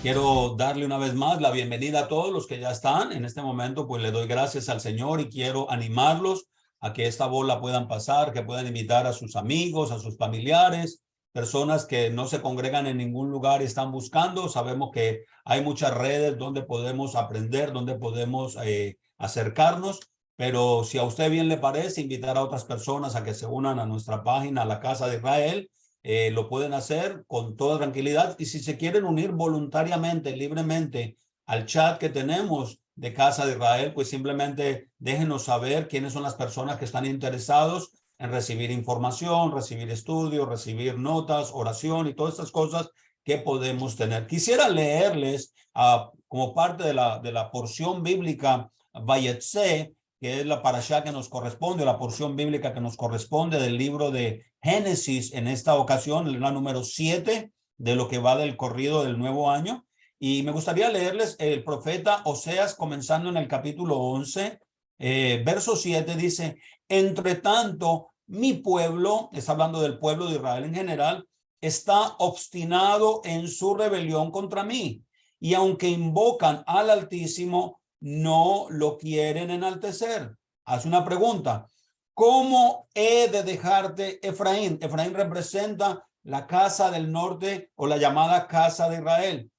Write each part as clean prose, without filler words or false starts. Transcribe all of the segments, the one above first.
Quiero darle una vez más la bienvenida a todos los que ya están. En este momento, pues le doy gracias al Señor y quiero animarlos a que esta bola puedan pasar, que puedan invitar a sus amigos, a sus familiares, personas que no se congregan en ningún lugar y están buscando. Sabemos que hay muchas redes donde podemos aprender, donde podemos acercarnos, pero si a usted bien le parece, invitar a otras personas a que se unan a nuestra página, a la Casa de Israel. Lo pueden hacer con toda tranquilidad y si se quieren unir voluntariamente, libremente al chat que tenemos de Casa de Israel, pues simplemente déjenos saber quiénes son las personas que están interesados en recibir información, recibir estudios, recibir notas, oración y todas estas cosas que podemos tener. Quisiera leerles como parte de la porción bíblica Vayetze, que es la parashá que nos corresponde, la porción bíblica que nos corresponde del libro de Génesis en esta ocasión, la número 7 de lo que va del corrido del nuevo año. Y me gustaría leerles el profeta Oseas, comenzando en el capítulo 11, verso 7, dice: entre tanto, mi pueblo, está hablando del pueblo de Israel en general, está obstinado en su rebelión contra mí. Y aunque invocan al Altísimo, no lo quieren enaltecer. Hace una pregunta: ¿cómo he de dejarte, Efraín? Efraín representa la casa del norte o la llamada casa de Israel.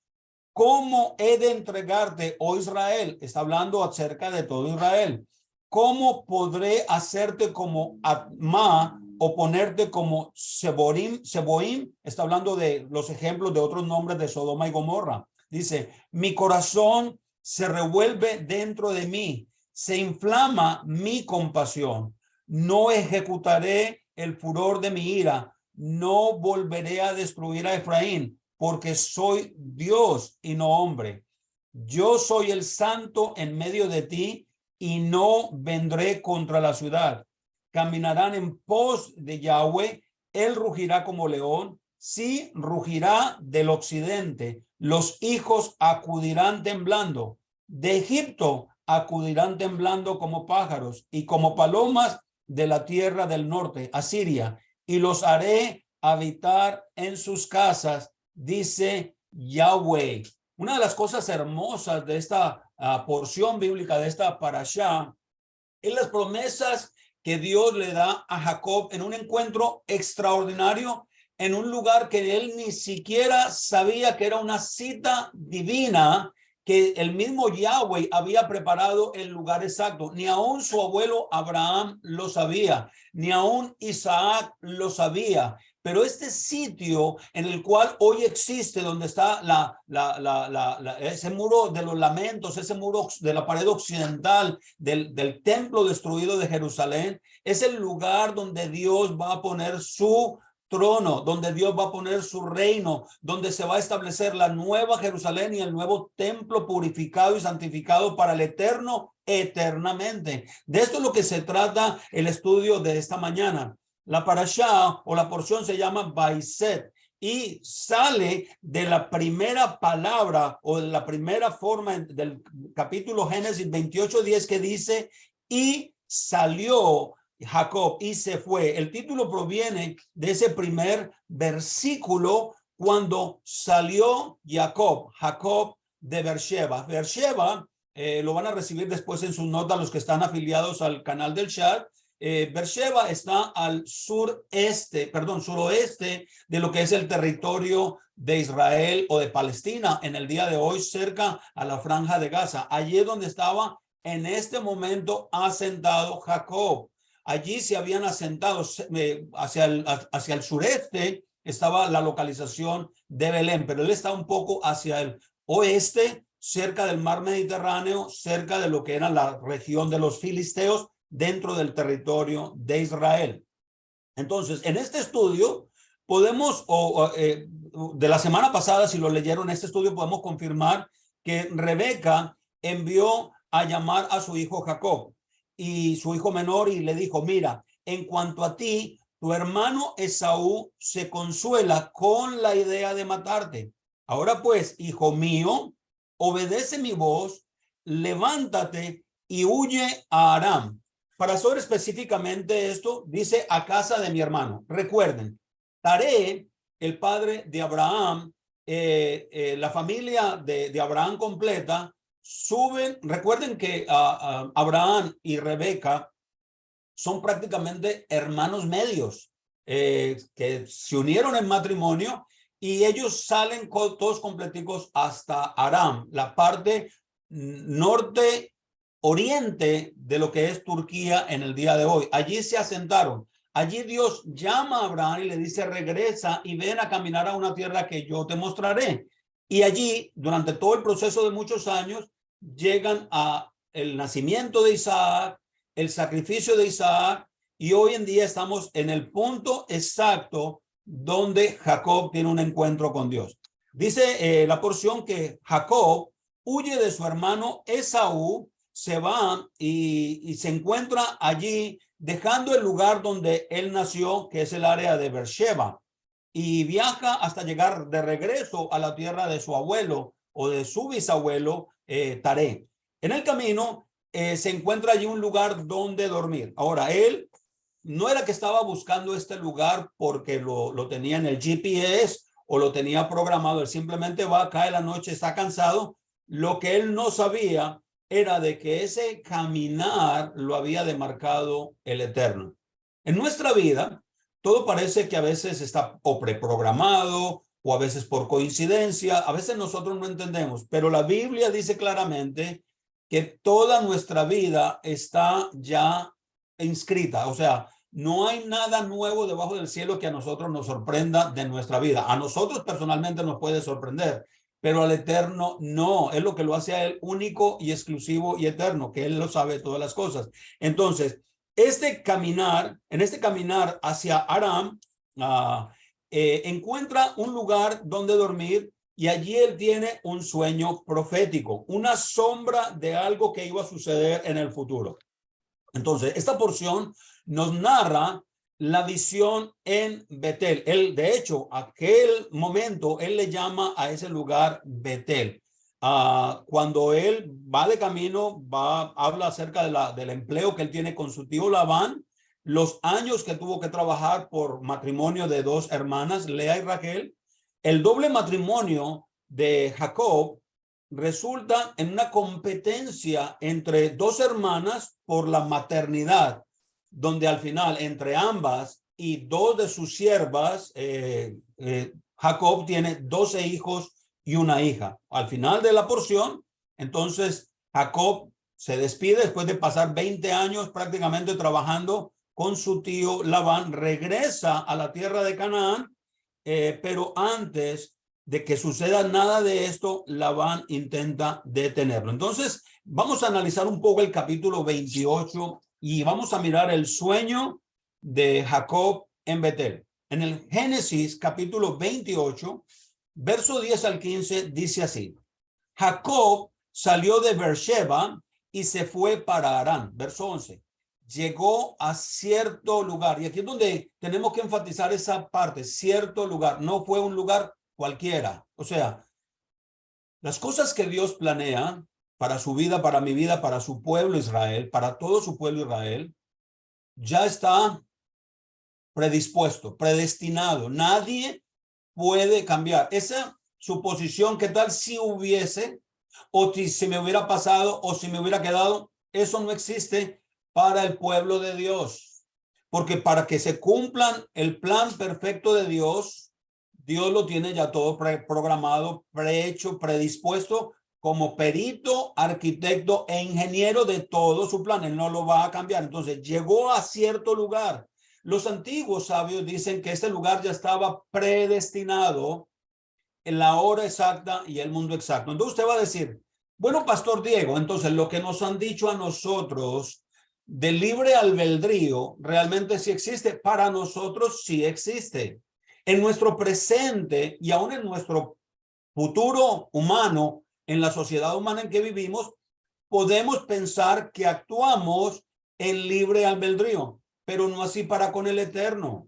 ¿Cómo he de entregarte, oh Israel? Está hablando acerca de todo Israel. ¿Cómo podré hacerte como Atma o ponerte como Seboim? Seboim está hablando de los ejemplos de otros nombres de Sodoma y Gomorra. Dice: mi corazón se revuelve dentro de mí, se inflama mi compasión. No ejecutaré el furor de mi ira, no volveré a destruir a Efraín, porque soy Dios y no hombre. Yo soy el santo en medio de ti y no vendré contra la ciudad. Caminarán en pos de Yahweh, él rugirá como león, sí rugirá del occidente. Los hijos acudirán temblando. De Egipto acudirán temblando como pájaros y como palomas de la tierra del norte, Asiria, y los haré habitar en sus casas, dice Yahweh. Una de las cosas hermosas de esta porción bíblica, de esta parashá, es las promesas que Dios le da a Jacob en un encuentro extraordinario, en un lugar que él ni siquiera sabía que era una cita divina, que el mismo Yahweh había preparado el lugar exacto. Ni aún su abuelo Abraham lo sabía, ni aún Isaac lo sabía. Pero este sitio en el cual hoy existe, donde está ese muro de los lamentos, ese muro de la pared occidental del templo destruido de Jerusalén, es el lugar donde Dios va a poner su trono, donde Dios va a poner su reino, donde se va a establecer la nueva Jerusalén y el nuevo templo purificado y santificado para el eterno, eternamente. De esto es lo que se trata el estudio de esta mañana. La parashá o la porción se llama Vayetze y sale de la primera palabra o de la primera forma del capítulo Génesis 28:10, que dice: y salió Jacob y se fue. El título proviene de ese primer versículo, cuando salió Jacob de Beersheba. Beersheba, lo van a recibir después en sus notas los que están afiliados al canal del chat. Beersheba está al suroeste de lo que es el territorio de Israel o de Palestina en el día de hoy, cerca a la franja de Gaza. Allí es donde estaba en este momento asentado Jacob. Allí se habían asentado hacia el sureste, estaba la localización de Belén, pero él está un poco hacia el oeste, cerca del mar Mediterráneo, cerca de lo que era la región de los filisteos, dentro del territorio de Israel. Entonces, en este estudio podemos, de la semana pasada, si lo leyeron, este estudio podemos confirmar que Rebeca envió a llamar a su hijo Jacob y su hijo menor y le dijo: mira, en cuanto a ti, tu hermano Esaú se consuela con la idea de matarte. Ahora pues, hijo mío, obedece mi voz, levántate y huye a Aram. Para saber específicamente esto, dice: a casa de mi hermano. Recuerden, Taré, el padre de Abraham, la familia de Abraham completa suben. Recuerden que Abraham y Rebeca son prácticamente hermanos medios, que se unieron en matrimonio, y ellos salen todos completicos hasta Aram, la parte norte oriente de lo que es Turquía en el día de hoy. Allí se asentaron. Allí Dios llama a Abraham y le dice: regresa y ven a caminar a una tierra que yo te mostraré. Y allí, durante todo el proceso de muchos años, llegan a el nacimiento de Isaac, el sacrificio de Isaac, y hoy en día estamos en el punto exacto donde Jacob tiene un encuentro con Dios. Dice la porción que Jacob huye de su hermano Esaú, se va y se encuentra allí, dejando el lugar donde él nació, que es el área de Beersheba, y viaja hasta llegar de regreso a la tierra de su abuelo o de su bisabuelo Taré. En el camino se encuentra allí un lugar donde dormir. Ahora, él no era que estaba buscando este lugar porque lo tenía en el GPS o lo tenía programado. Él simplemente va, cae la noche, está cansado. Lo que él no sabía era de que ese caminar lo había demarcado el Eterno. En nuestra vida, todo parece que a veces está o preprogramado o a veces por coincidencia. A veces nosotros no entendemos, pero la Biblia dice claramente que toda nuestra vida está ya inscrita. O sea, no hay nada nuevo debajo del cielo que a nosotros nos sorprenda de nuestra vida. A nosotros personalmente nos puede sorprender, pero al Eterno no. Es lo que lo hace a él único y exclusivo y eterno, que él lo sabe todas las cosas. Entonces, en este caminar hacia Aram, encuentra un lugar donde dormir, y allí él tiene un sueño profético, una sombra de algo que iba a suceder en el futuro. Entonces, esta porción nos narra la visión en Betel. Él, de hecho, aquel momento, él le llama a ese lugar Betel. Cuando él va de camino, habla acerca del empleo que él tiene con su tío Labán, los años que tuvo que trabajar por matrimonio de dos hermanas, Lea y Raquel. El doble matrimonio de Jacob resulta en una competencia entre dos hermanas por la maternidad, donde al final, entre ambas y dos de sus siervas, Jacob tiene 12 hijos y una hija. Al final de la porción, entonces Jacob se despide después de pasar 20 años prácticamente trabajando con su tío Labán, regresa a la tierra de Canaán, pero antes de que suceda nada de esto, Labán intenta detenerlo. Entonces, vamos a analizar un poco el capítulo 28 y vamos a mirar el sueño de Jacob en Betel. En el Génesis capítulo 28, verso 10 al 15, dice así: Jacob salió de Beersheba y se fue para Harán. Verso 11. Llegó a cierto lugar, y aquí es donde tenemos que enfatizar esa parte, cierto lugar. No fue un lugar cualquiera. O sea, las cosas que Dios planea para su vida, para mi vida, para su pueblo Israel, para todo su pueblo Israel, ya está predispuesto, predestinado. Nadie puede cambiar esa suposición. ¿Qué tal si hubiese, o si me hubiera pasado, o si me hubiera quedado? Eso no existe para el pueblo de Dios, porque para que se cumplan el plan perfecto de Dios, Dios lo tiene ya todo programado, prehecho, predispuesto, como perito, arquitecto e ingeniero de todo su plan. Él no lo va a cambiar. Entonces llegó a cierto lugar. Los antiguos sabios dicen que este lugar ya estaba predestinado en la hora exacta y el mundo exacto. Entonces usted va a decir: bueno, Pastor Diego, entonces lo que nos han dicho a nosotros del libre albedrío, ¿realmente sí existe? Para nosotros sí existe. En nuestro presente y aún en nuestro futuro humano, en la sociedad humana en que vivimos, podemos pensar que actuamos en libre albedrío, pero no así para con el Eterno.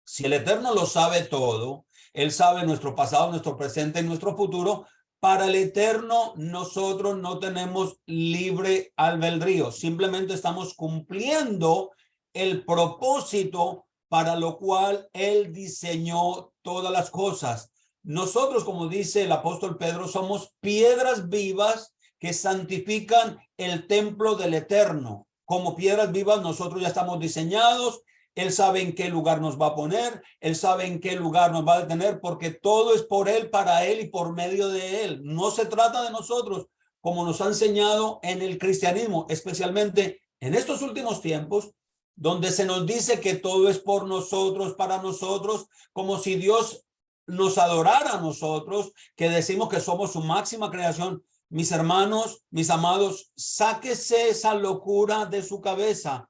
Si el Eterno lo sabe todo, él sabe nuestro pasado, nuestro presente y nuestro futuro. Para el Eterno, nosotros no tenemos libre albedrío. Simplemente estamos cumpliendo el propósito para lo cual él diseñó todas las cosas. nosotros, como dice el apóstol Pedro, somos piedras vivas que santifican el templo del Eterno. Como piedras vivas, nosotros ya estamos diseñados. Él sabe en qué lugar nos va a poner. Él sabe en qué lugar nos va a detener, porque todo es por Él, para Él y por medio de Él. No se trata de nosotros, como nos ha enseñado en el cristianismo, especialmente en estos últimos tiempos, donde se nos dice que todo es por nosotros, para nosotros, como si Dios nos adorara a nosotros, que decimos que somos su máxima creación. Mis hermanos, mis amados, sáquese esa locura de su cabeza.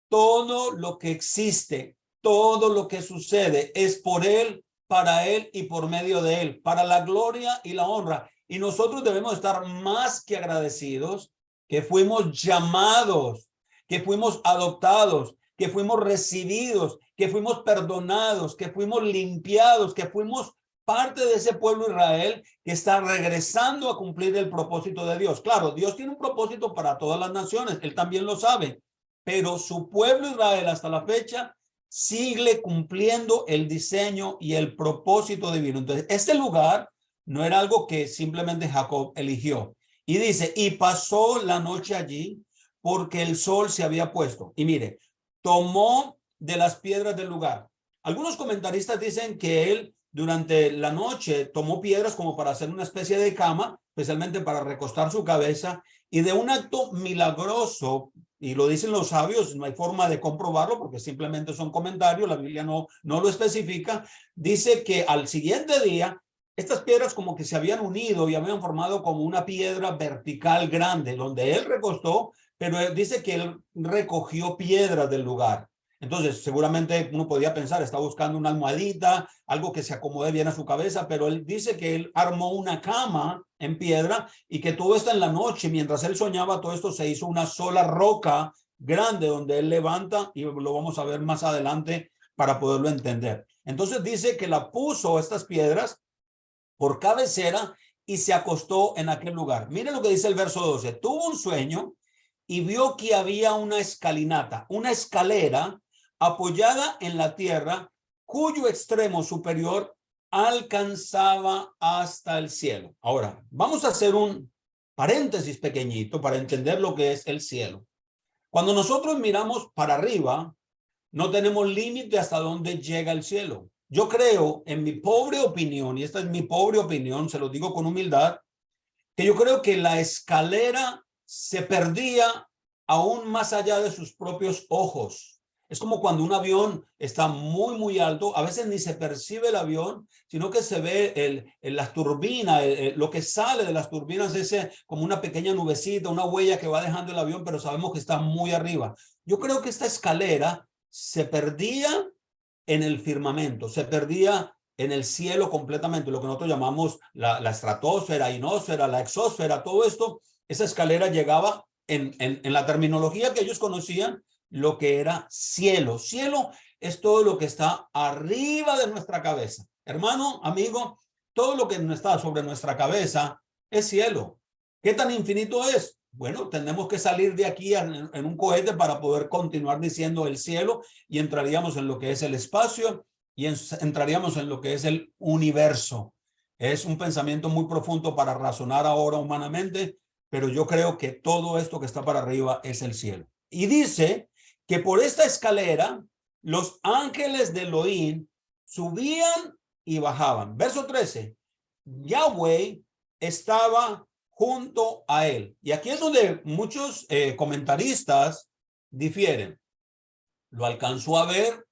Todo lo que existe, todo lo que sucede es por Él, para Él y por medio de Él, para la gloria y la honra. Y nosotros debemos estar más que agradecidos que fuimos llamados, que fuimos adoptados, que fuimos recibidos, que fuimos perdonados, que fuimos limpiados, que fuimos parte de ese pueblo Israel que está regresando a cumplir el propósito de Dios. Claro, Dios tiene un propósito para todas las naciones, Él también lo sabe, pero su pueblo Israel hasta la fecha sigue cumpliendo el diseño y el propósito divino. Entonces, este lugar no era algo que simplemente Jacob eligió. Y dice, y pasó la noche allí porque el sol se había puesto. Y mire, tomó de las piedras del lugar. Algunos comentaristas dicen que él durante la noche tomó piedras como para hacer una especie de cama, especialmente para recostar su cabeza, y de un acto milagroso, y lo dicen los sabios, no hay forma de comprobarlo porque simplemente son comentarios, la Biblia no lo especifica, dice que al siguiente día estas piedras como que se habían unido y habían formado como una piedra vertical grande, donde él recostó, pero él dice que él recogió piedras del lugar. Entonces, seguramente uno podría pensar, está buscando una almohadita, algo que se acomode bien a su cabeza, pero él dice que él armó una cama en piedra y que todo esto en la noche, mientras él soñaba, todo esto se hizo una sola roca grande donde él levanta, y lo vamos a ver más adelante para poderlo entender. Entonces dice que la puso estas piedras por cabecera y se acostó en aquel lugar. Miren lo que dice el verso 12. Tuvo un sueño y vio que había una escalinata, una escalera apoyada en la tierra, cuyo extremo superior alcanzaba hasta el cielo. Ahora, vamos a hacer un paréntesis pequeñito para entender lo que es el cielo. Cuando nosotros miramos para arriba, no tenemos límite hasta dónde llega el cielo. Yo creo, en mi pobre opinión, y esta es mi pobre opinión, se lo digo con humildad, que yo creo que la escalera se perdía aún más allá de sus propios ojos. Es como cuando un avión está muy, muy alto, a veces ni se percibe el avión, sino que se ve las turbinas, lo que sale de las turbinas es como una pequeña nubecita, una huella que va dejando el avión, pero sabemos que está muy arriba. Yo creo que esta escalera se perdía en el firmamento, se perdía en el cielo completamente, lo que nosotros llamamos la estratosfera, ionosfera, la exósfera, todo esto, esa escalera llegaba en la terminología que ellos conocían, lo que era cielo. Cielo es todo lo que está arriba de nuestra cabeza. Hermano, amigo, todo lo que no está sobre nuestra cabeza es cielo. ¿Qué tan infinito es? Bueno, tenemos que salir de aquí en un cohete para poder continuar diciendo el cielo, y entraríamos en lo que es el espacio y entraríamos en lo que es el universo. Es un pensamiento muy profundo para razonar ahora humanamente, pero yo creo que todo esto que está para arriba es el cielo. Y dice que por esta escalera los ángeles de Elohim subían y bajaban. Verso 13. Yahweh estaba junto a él. Y aquí es donde muchos comentaristas difieren. ¿Lo alcanzó a ver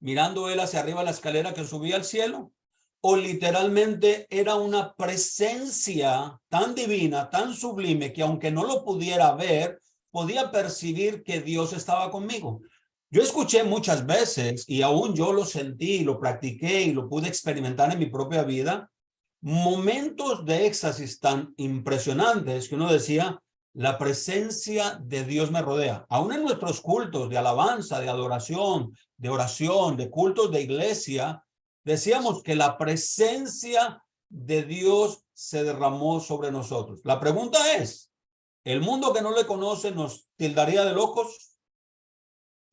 mirando él hacia arriba la escalera que subía al cielo? ¿O literalmente era una presencia tan divina, tan sublime, que aunque no lo pudiera ver, podía percibir que Dios estaba conmigo? Yo escuché muchas veces, y aún yo lo sentí, lo practiqué y lo pude experimentar en mi propia vida, momentos de éxtasis tan impresionantes que uno decía, la presencia de Dios me rodea. Aún en nuestros cultos de alabanza, de adoración, de oración, de cultos de iglesia, decíamos que la presencia de Dios se derramó sobre nosotros. La pregunta es, ¿el mundo que no le conoce nos tildaría de locos?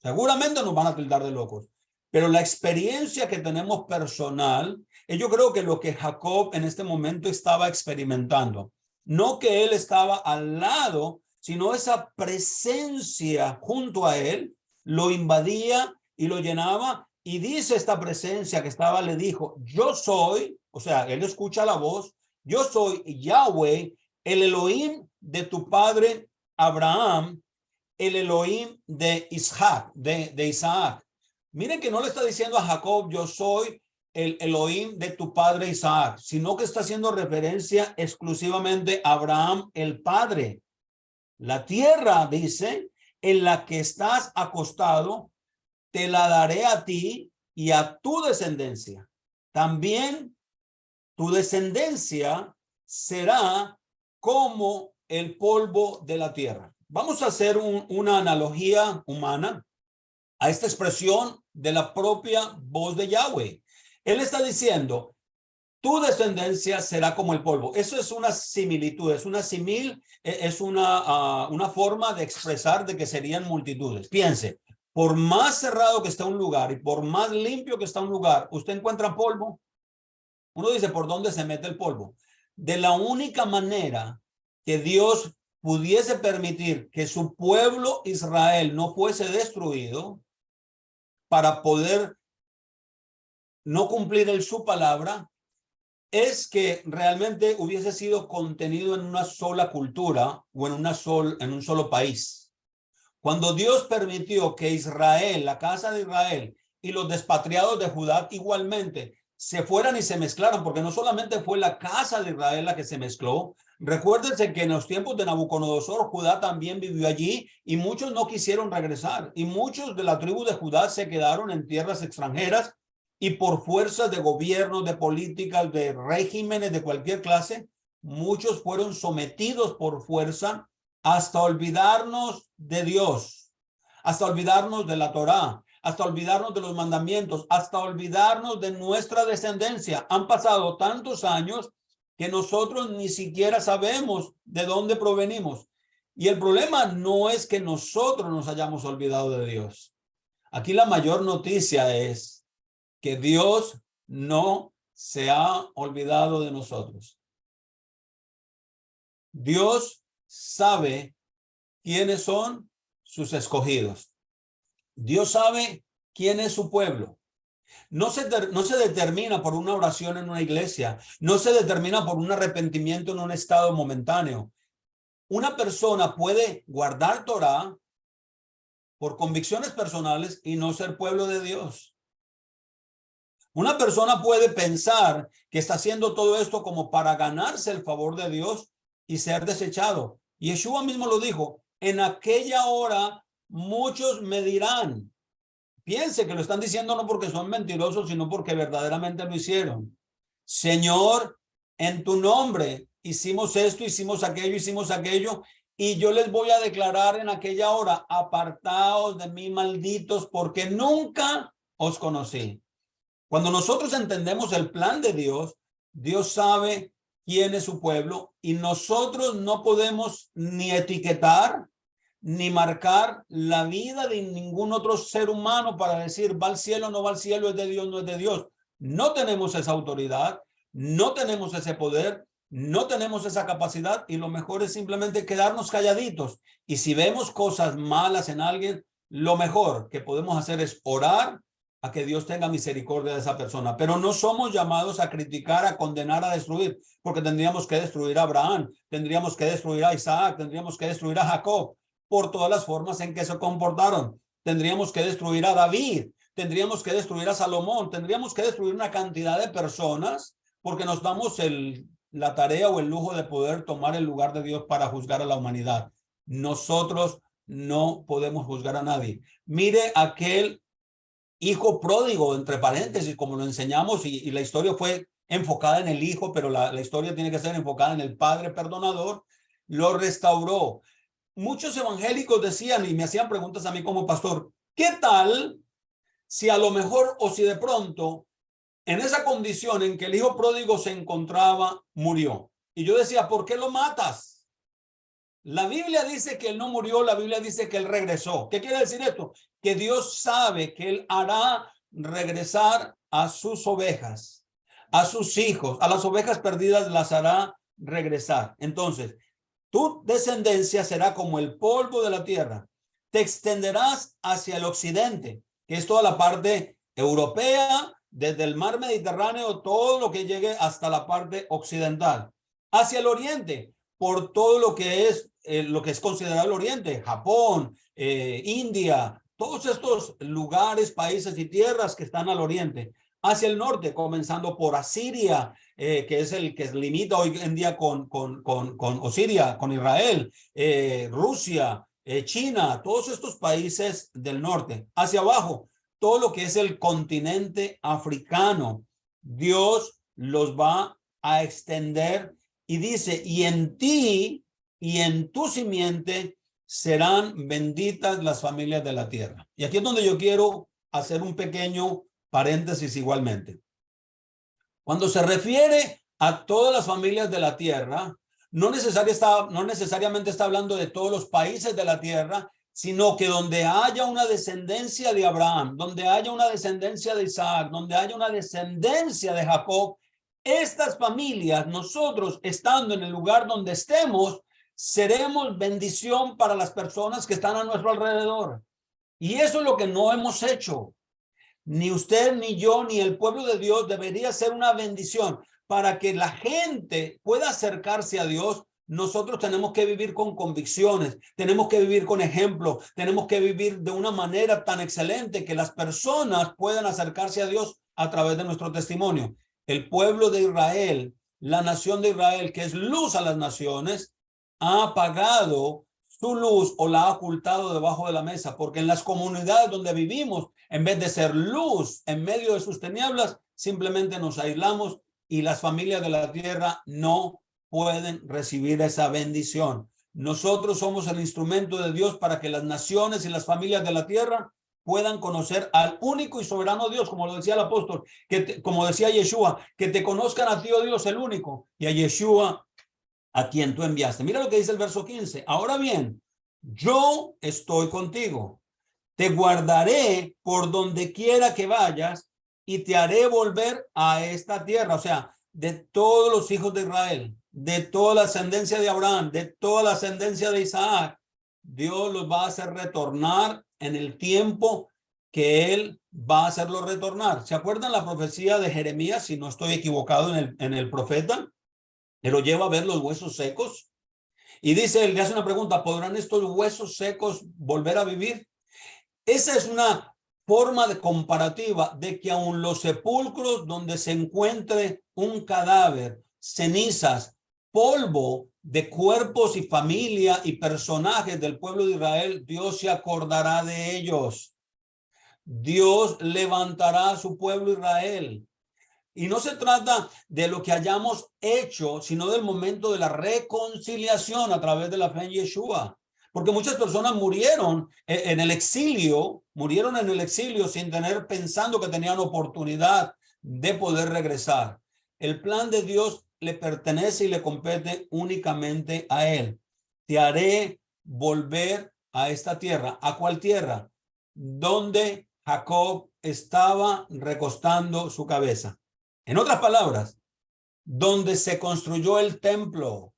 Seguramente nos van a tildar de locos. Pero la experiencia que tenemos personal, yo creo que lo que Jacob en este momento estaba experimentando, no que él estaba al lado, sino esa presencia junto a él lo invadía y lo llenaba. Y dice esta presencia que estaba, le dijo, yo soy, o sea, él escucha la voz, yo soy Yahweh, el Elohim de tu padre Abraham, el Elohim de Isaac, de Isaac. Miren que no le está diciendo a Jacob, yo soy el Elohim de tu padre Isaac, sino que está haciendo referencia exclusivamente a Abraham, el padre. La tierra, dice, en la que estás acostado, te la daré a ti y a tu descendencia. También tu descendencia será como el polvo de la tierra. Vamos a hacer una analogía humana a esta expresión de la propia voz de Yahweh. Él está diciendo, tu descendencia será como el polvo. Eso es una similitud, es una una forma de expresar de que serían multitudes. Piense, por más cerrado que está un lugar y por más limpio que está un lugar, ¿usted encuentra polvo? Uno dice, ¿por dónde se mete el polvo? De la única manera que Dios pudiese permitir que su pueblo Israel no fuese destruido para poder no cumplir su palabra, es que realmente hubiese sido contenido en una sola cultura o en un solo país. Cuando Dios permitió que Israel, la casa de Israel y los despatriados de Judá igualmente se fueran y se mezclaran, porque no solamente fue la casa de Israel la que se mezcló. Recuérdense que en los tiempos de Nabucodonosor, Judá también vivió allí y muchos no quisieron regresar y muchos de la tribu de Judá se quedaron en tierras extranjeras y por fuerzas de gobierno, de políticas, de regímenes de cualquier clase, muchos fueron sometidos por fuerza hasta olvidarnos de Dios, hasta olvidarnos de la Torá, hasta olvidarnos de los mandamientos, hasta olvidarnos de nuestra descendencia. Han pasado tantos años que nosotros ni siquiera sabemos de dónde provenimos. Y el problema no es que nosotros nos hayamos olvidado de Dios. Aquí la mayor noticia es que Dios no se ha olvidado de nosotros. Dios sabe quiénes son sus escogidos. Dios sabe quién es su pueblo. No se determina por una oración en una iglesia. No se determina por un arrepentimiento en un estado momentáneo. Una persona puede guardar Torá por convicciones personales y no ser pueblo de Dios. Una persona puede pensar que está haciendo todo esto como para ganarse el favor de Dios y ser desechado. Y Yeshua mismo lo dijo, en aquella hora muchos me dirán. Piense que lo están diciendo no porque son mentirosos, sino porque verdaderamente lo hicieron. Señor, en tu nombre hicimos esto, hicimos aquello, y yo les voy a declarar en aquella hora, apartaos de mí, malditos, porque nunca os conocí. Cuando nosotros entendemos el plan de Dios, Dios sabe quién es su pueblo y nosotros no podemos ni etiquetar ni marcar la vida de ningún otro ser humano para decir va al cielo, no va al cielo, es de Dios, no es de Dios. No tenemos esa autoridad, no tenemos ese poder, no tenemos esa capacidad y lo mejor es simplemente quedarnos calladitos. Y si vemos cosas malas en alguien, lo mejor que podemos hacer es orar a que Dios tenga misericordia de esa persona, pero no somos llamados a criticar, a condenar, a destruir, porque tendríamos que destruir a Abraham, tendríamos que destruir a Isaac, tendríamos que destruir a Jacob, por todas las formas en que se comportaron. Tendríamos que destruir a David, tendríamos que destruir a Salomón, tendríamos que destruir una cantidad de personas, porque nos damos la tarea o el lujo de poder tomar el lugar de Dios para juzgar a la humanidad. Nosotros no podemos juzgar a nadie. Mire aquel hijo pródigo, entre paréntesis, como lo enseñamos, y la historia fue enfocada en el hijo, pero la historia tiene que ser enfocada en el padre perdonador, lo restauró. Muchos evangélicos decían y me hacían preguntas a mí como pastor, ¿qué tal si a lo mejor o si de pronto en esa condición en que el hijo pródigo se encontraba, murió? Y yo decía, ¿por qué lo matas? La Biblia dice que él no murió, la Biblia dice que él regresó. ¿Qué quiere decir esto? Que Dios sabe que él hará regresar a sus ovejas, a sus hijos, a las ovejas perdidas las hará regresar. Entonces, tu descendencia será como el polvo de la tierra. Te extenderás hacia el occidente, que es toda la parte europea, desde el mar Mediterráneo, todo lo que llegue hasta la parte occidental. Hacia el oriente, por todo lo que es considerado el oriente, Japón, India, todos estos lugares, países y tierras que están al oriente. Hacia el norte, comenzando por Asiria, que es el que limita hoy en día con Osiria, con Israel, Rusia, China, todos estos países del norte. Hacia abajo, todo lo que es el continente africano. Dios los va a extender y dice, y en ti y en tu simiente serán benditas las familias de la tierra. Y aquí es donde yo quiero hacer un pequeño paréntesis igualmente. Cuando se refiere a todas las familias de la tierra, no necesariamente está hablando de todos los países de la tierra, sino que donde haya una descendencia de Abraham, donde haya una descendencia de Isaac, donde haya una descendencia de Jacob, estas familias, nosotros estando en el lugar donde estemos, seremos bendición para las personas que están a nuestro alrededor. Y eso es lo que no hemos hecho. Ni usted, ni yo, ni el pueblo de Dios debería ser una bendición. Para que la gente pueda acercarse a Dios, nosotros tenemos que vivir con convicciones, tenemos que vivir con ejemplo, tenemos que vivir de una manera tan excelente que las personas puedan acercarse a Dios a través de nuestro testimonio. El pueblo de Israel, la nación de Israel, que es luz a las naciones, ha apagado su luz o la ha ocultado debajo de la mesa, porque en las comunidades donde vivimos, en vez de ser luz en medio de sus tinieblas, simplemente nos aislamos y las familias de la tierra no pueden recibir esa bendición. Nosotros somos el instrumento de Dios para que las naciones y las familias de la tierra puedan conocer al único y soberano Dios, como lo decía el apóstol, como decía Yeshua, que te conozcan a ti, oh Dios, el único, y a Yeshua, a quien tú enviaste. Mira lo que dice el verso 15. Ahora bien, yo estoy contigo. Te guardaré por donde quiera que vayas y te haré volver a esta tierra. O sea, de todos los hijos de Israel, de toda la ascendencia de Abraham, de toda la ascendencia de Isaac, Dios los va a hacer retornar en el tiempo que él va a hacerlos retornar. ¿Se acuerdan la profecía de Jeremías? Si no estoy equivocado en el profeta, él lo lleva a ver los huesos secos y dice, él le hace una pregunta, ¿podrán estos huesos secos volver a vivir? Esa es una forma de comparativa de que aun los sepulcros donde se encuentre un cadáver, cenizas, polvo de cuerpos y familia y personajes del pueblo de Israel, Dios se acordará de ellos. Dios levantará a su pueblo Israel. Y no se trata de lo que hayamos hecho, sino del momento de la reconciliación a través de la fe en Yeshua. Porque muchas personas murieron en el exilio sin tener, pensando que tenían oportunidad de poder regresar. El plan de Dios le pertenece y le compete únicamente a él. Te haré volver a esta tierra. ¿A cuál tierra? Donde Jacob estaba recostando su cabeza. En otras palabras, donde se construyó el templo,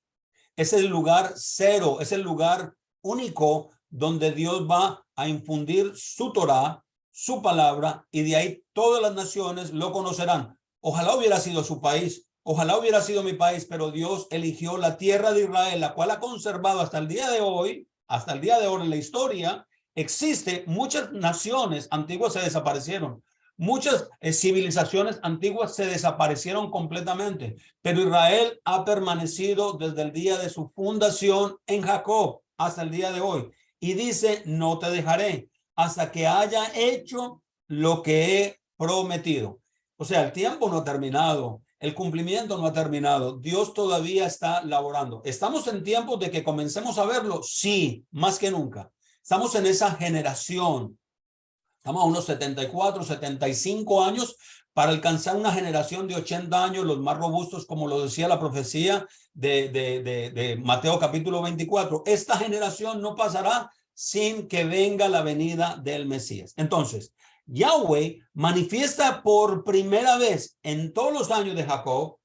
es el lugar cero, es el lugar único donde Dios va a infundir su Torá, su palabra, y de ahí todas las naciones lo conocerán. Ojalá hubiera sido su país, ojalá hubiera sido mi país, pero Dios eligió la tierra de Israel, la cual ha conservado hasta el día de hoy en la historia. Existe, muchas naciones antiguas se desaparecieron. Muchas civilizaciones antiguas se desaparecieron completamente, pero Israel ha permanecido desde el día de su fundación en Jacob hasta el día de hoy. Y dice, no te dejaré hasta que haya hecho lo que he prometido. O sea, el tiempo no ha terminado, el cumplimiento no ha terminado. Dios todavía está laborando. ¿Estamos en tiempos de que comencemos a verlo? Sí, más que nunca. Estamos en esa generación. Estamos a unos 74, 75 años para alcanzar una generación de 80 años, los más robustos, como lo decía la profecía de Mateo capítulo 24. Esta generación no pasará sin que venga la venida del Mesías. Entonces, Yahweh manifiesta por primera vez en todos los años de Jacob,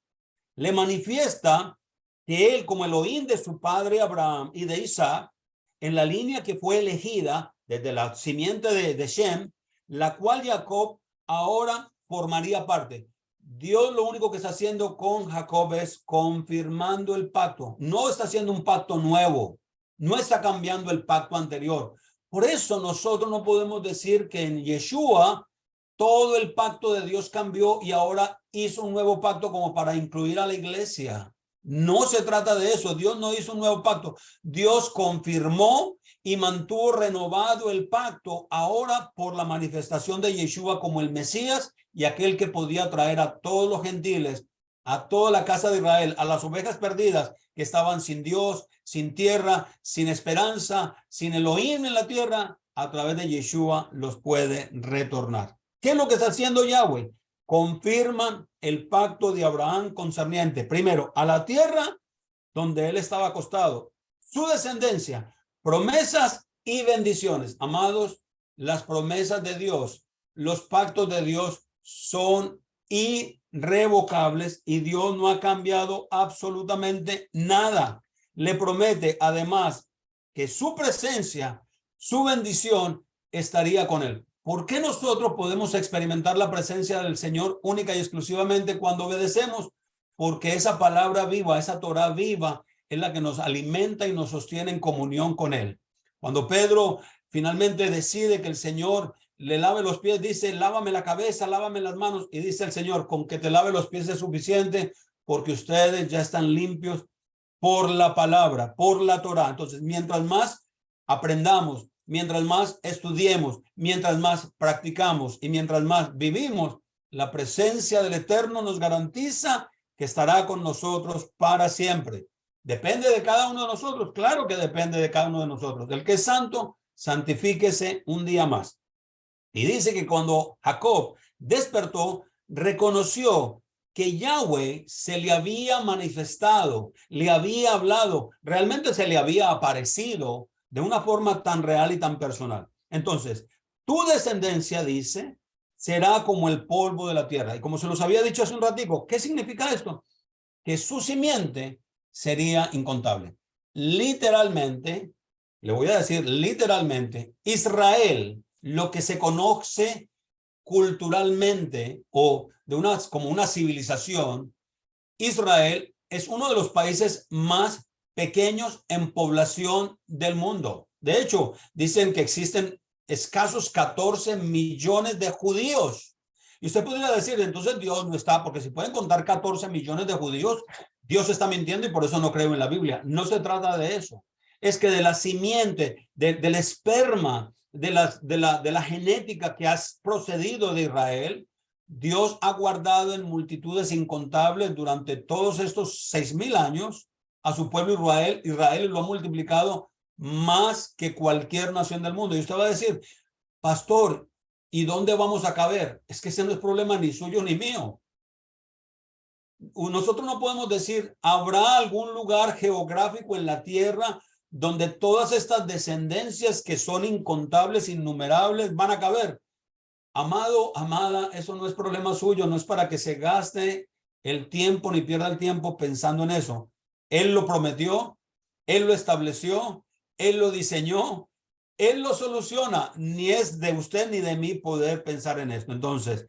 le manifiesta que él, como Elohim de su padre Abraham y de Isaac, en la línea que fue elegida desde la simiente de Shem, la cual Jacob ahora formaría parte. Dios lo único que está haciendo con Jacob es confirmando el pacto. No está haciendo un pacto nuevo. No está cambiando el pacto anterior. Por eso nosotros no podemos decir que en Yeshua todo el pacto de Dios cambió y ahora hizo un nuevo pacto como para incluir a la iglesia. No se trata de eso. Dios no hizo un nuevo pacto. Dios confirmó y mantuvo renovado el pacto ahora por la manifestación de Yeshua como el Mesías y aquel que podía traer a todos los gentiles, a toda la casa de Israel, a las ovejas perdidas que estaban sin Dios, sin tierra, sin esperanza, sin Elohim en la tierra. A través de Yeshua los puede retornar. ¿Qué es lo que está haciendo Yahweh? Confirman el pacto de Abraham concerniente, primero, a la tierra donde él estaba acostado, su descendencia, promesas y bendiciones. Amados, las promesas de Dios, los pactos de Dios son irrevocables y Dios no ha cambiado absolutamente nada. Le promete además que su presencia, su bendición estaría con él. ¿Por qué nosotros podemos experimentar la presencia del Señor única y exclusivamente cuando obedecemos? Porque esa palabra viva, esa Torah viva, es la que nos alimenta y nos sostiene en comunión con Él. Cuando Pedro finalmente decide que el Señor le lave los pies, dice, lávame la cabeza, lávame las manos, y dice el Señor, con que te lave los pies es suficiente, porque ustedes ya están limpios por la palabra, por la Torah. Entonces, mientras más aprendamos, mientras más estudiemos, mientras más practicamos y mientras más vivimos, la presencia del Eterno nos garantiza que estará con nosotros para siempre. ¿Depende de cada uno de nosotros? Claro que depende de cada uno de nosotros. Del que es santo, santifíquese un día más. Y dice que cuando Jacob despertó, reconoció que Yahweh se le había manifestado, le había hablado, realmente se le había aparecido de una forma tan real y tan personal. Entonces, tu descendencia, dice, será como el polvo de la tierra. Y como se los había dicho hace un ratico, ¿qué significa esto? Que su simiente sería incontable. Literalmente, le voy a decir literalmente, Israel, lo que se conoce culturalmente o como una civilización, Israel es uno de los países más pequeños en población del mundo. De hecho, dicen que existen escasos 14 millones de judíos. Y usted podría decir, entonces Dios no está, porque si pueden contar 14 millones de judíos, Dios está mintiendo y por eso no creo en la Biblia. No se trata de eso. Es que de la simiente, del esperma, de la genética que has procedido de Israel, Dios ha guardado en multitudes incontables durante todos estos 6,000 años a su pueblo Israel. Israel lo ha multiplicado más que cualquier nación del mundo. Y usted va a decir, pastor, ¿y dónde vamos a caber? Es que ese no es problema ni suyo ni mío. Nosotros no podemos decir, ¿habrá algún lugar geográfico en la tierra donde todas estas descendencias que son incontables, innumerables, van a caber? Amado, amada, eso no es problema suyo, no es para que se gaste el tiempo ni pierda el tiempo pensando en eso. Él lo prometió, Él lo estableció, Él lo diseñó, Él lo soluciona. Ni es de usted ni de mí poder pensar en esto. Entonces,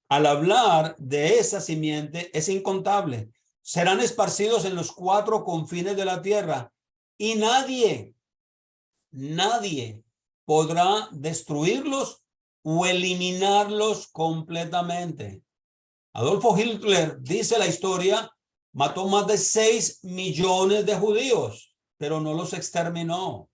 al hablar de esa simiente, es incontable. Serán esparcidos en los 4 confines de la tierra y nadie podrá destruirlos o eliminarlos completamente. Adolfo Hitler, dice la historia, mató más de 6 millones de judíos, pero no los exterminó.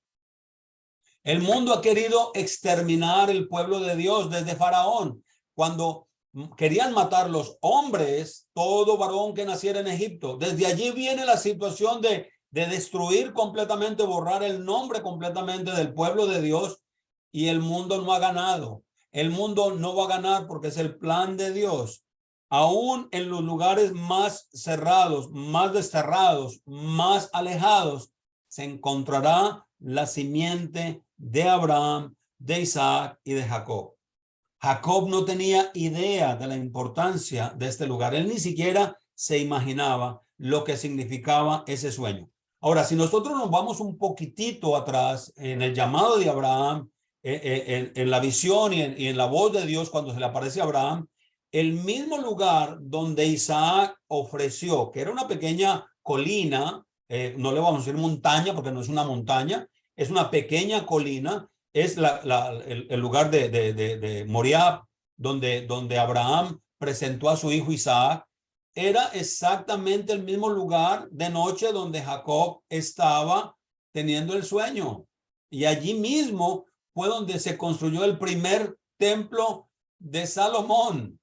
El mundo ha querido exterminar el pueblo de Dios desde Faraón. Cuando querían matar los hombres, todo varón que naciera en Egipto. Desde allí viene la situación de destruir completamente, borrar el nombre completamente del pueblo de Dios, y el mundo no ha ganado. El mundo no va a ganar porque es el plan de Dios. Aún en los lugares más cerrados, más desterrados, más alejados, se encontrará la simiente de Abraham, de Isaac y de Jacob. Jacob no tenía idea de la importancia de este lugar. Él ni siquiera se imaginaba lo que significaba ese sueño. Ahora, si nosotros nos vamos un poquitito atrás en el llamado de Abraham, en la visión y en la voz de Dios cuando se le aparece a Abraham, el mismo lugar donde Isaac ofreció, que era una pequeña colina, no le vamos a decir montaña porque no es una montaña, es una pequeña colina, es el lugar de Moriah, donde Abraham presentó a su hijo Isaac. Era exactamente el mismo lugar de noche donde Jacob estaba teniendo el sueño. Y allí mismo fue donde se construyó el primer templo de Salomón.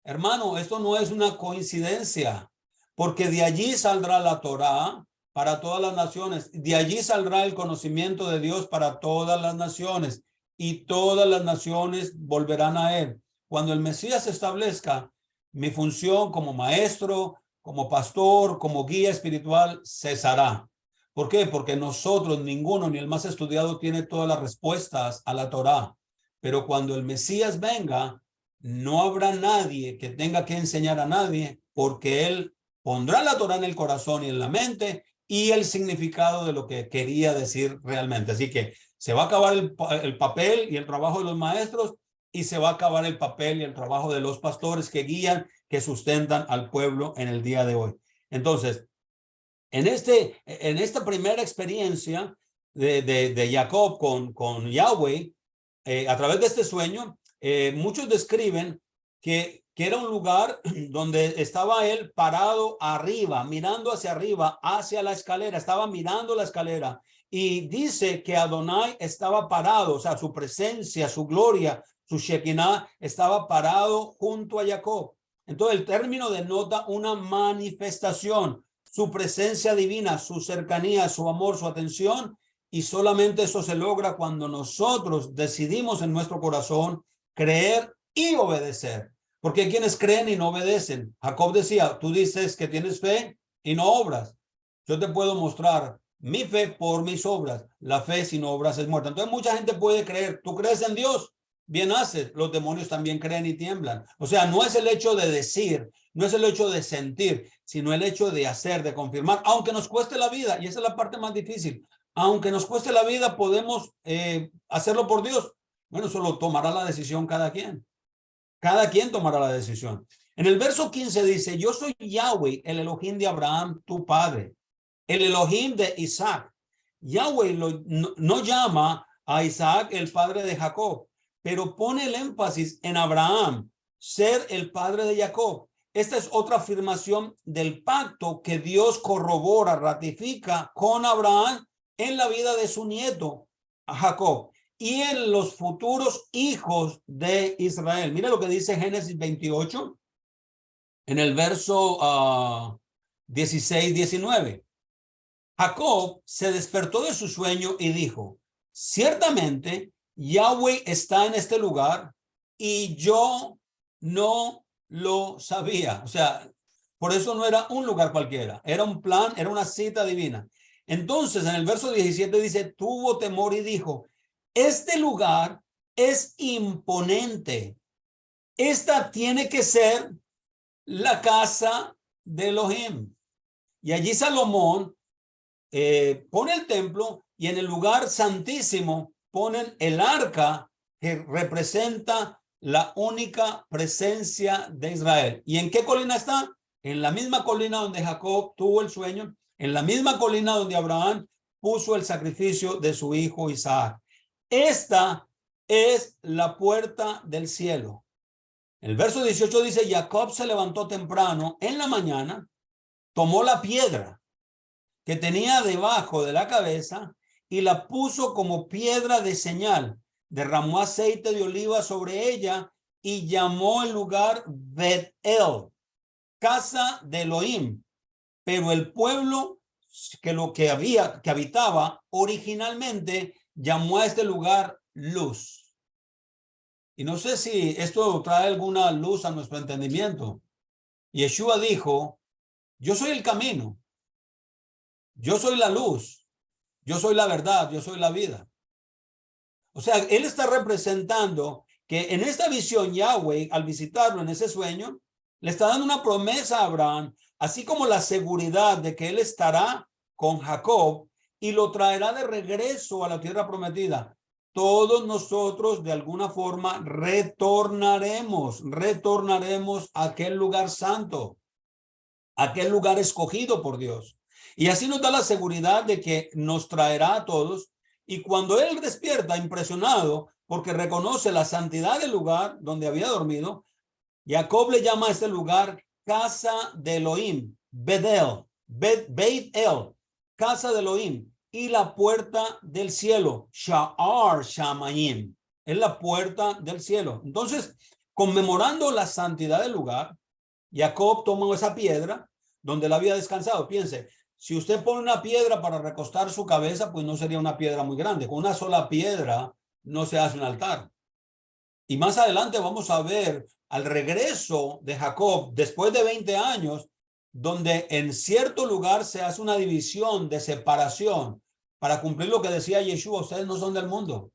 Hermano, esto no es una coincidencia, porque de allí saldrá la Torá para todas las naciones, de allí saldrá el conocimiento de Dios para todas las naciones, y todas las naciones volverán a él. Cuando el Mesías se establezca, mi función como maestro, como pastor, como guía espiritual cesará. ¿Por qué? Porque nosotros, ninguno, ni el más estudiado, tiene todas las respuestas a la Torá. Pero cuando el Mesías venga, no habrá nadie que tenga que enseñar a nadie, porque él pondrá la Torá en el corazón y en la mente y el significado de lo que quería decir realmente. Así que se va a acabar el papel y el trabajo de los maestros, y se va a acabar el papel y el trabajo de los pastores que guían, que sustentan al pueblo en el día de hoy. Entonces, en esta primera experiencia de Jacob con Yahweh, a través de este sueño, muchos describen que era un lugar donde estaba él parado arriba, mirando hacia arriba, hacia la escalera, estaba mirando la escalera, y dice que Adonai estaba parado, o sea, su presencia, su gloria, su Shekinah estaba parado junto a Jacob. Entonces el término denota una manifestación, su presencia divina, su cercanía, su amor, su atención. Y solamente eso se logra cuando nosotros decidimos en nuestro corazón creer y obedecer. Porque hay quienes creen y no obedecen. Jacob decía, tú dices que tienes fe y no obras. Yo te puedo mostrar mi fe por mis obras. La fe sin obras es muerta. Entonces mucha gente puede creer. ¿Tú crees en Dios? Bien haces. Los demonios también creen y tiemblan. O sea, no es el hecho de decir, no es el hecho de sentir, sino el hecho de hacer, de confirmar, aunque nos cueste la vida. Y esa es la parte más difícil. Aunque nos cueste la vida, podemos hacerlo por Dios. Bueno, solo tomará la decisión cada quien. Cada quien tomará la decisión. En el verso 15 dice, yo soy Yahweh, el Elohim de Abraham, tu padre, el Elohim de Isaac. Yahweh no llama a Isaac el padre de Jacob, pero pone el énfasis en Abraham, ser el padre de Jacob. Esta es otra afirmación del pacto que Dios corrobora, ratifica con Abraham en la vida de su nieto, Jacob, y en los futuros hijos de Israel. Mira lo que dice Génesis 28, en el verso 16-19. Jacob se despertó de su sueño y dijo, ciertamente Yahweh está en este lugar y yo no lo sabía. O sea, por eso no era un lugar cualquiera, era un plan, era una cita divina. Entonces, en el verso 17 dice, tuvo temor y dijo, este lugar es imponente. Esta tiene que ser la casa de Elohim. Y allí Salomón pone el templo, y en el lugar santísimo ponen el arca que representa la única presencia de Israel. ¿Y en qué colina está? En la misma colina donde Jacob tuvo el sueño, en la misma colina donde Abraham puso el sacrificio de su hijo Isaac. Esta es la puerta del cielo. El verso 18 dice, Jacob se levantó temprano en la mañana, tomó la piedra que tenía debajo de la cabeza y la puso como piedra de señal. Derramó aceite de oliva sobre ella y llamó el lugar Bet-El, casa de Elohim. Pero el pueblo que habitaba originalmente llamó a este lugar Luz. Y no sé si esto trae alguna luz a nuestro entendimiento. Yeshua dijo, yo soy el camino, yo soy la luz, yo soy la verdad, yo soy la vida. O sea, él está representando que en esta visión Yahweh, al visitarlo en ese sueño, le está dando una promesa a Abraham, así como la seguridad de que él estará con Jacob y lo traerá de regreso a la tierra prometida. Todos nosotros de alguna forma retornaremos a aquel lugar santo, a aquel lugar escogido por Dios. Y así nos da la seguridad de que nos traerá a todos. Y cuando él despierta impresionado porque reconoce la santidad del lugar donde había dormido, Jacob le llama a este lugar casa de Elohim, Bedel, Beit El, casa de Elohim, y la puerta del cielo, Sha'ar Shamayim, es la puerta del cielo. Entonces, conmemorando la santidad del lugar, Jacob tomó esa piedra donde él había descansado. Piense, si usted pone una piedra para recostar su cabeza, pues no sería una piedra muy grande. Con una sola piedra no se hace un altar. Y más adelante vamos a ver al regreso de Jacob después de 20 años, donde en cierto lugar se hace una división de separación para cumplir lo que decía Yeshua: ustedes no son del mundo.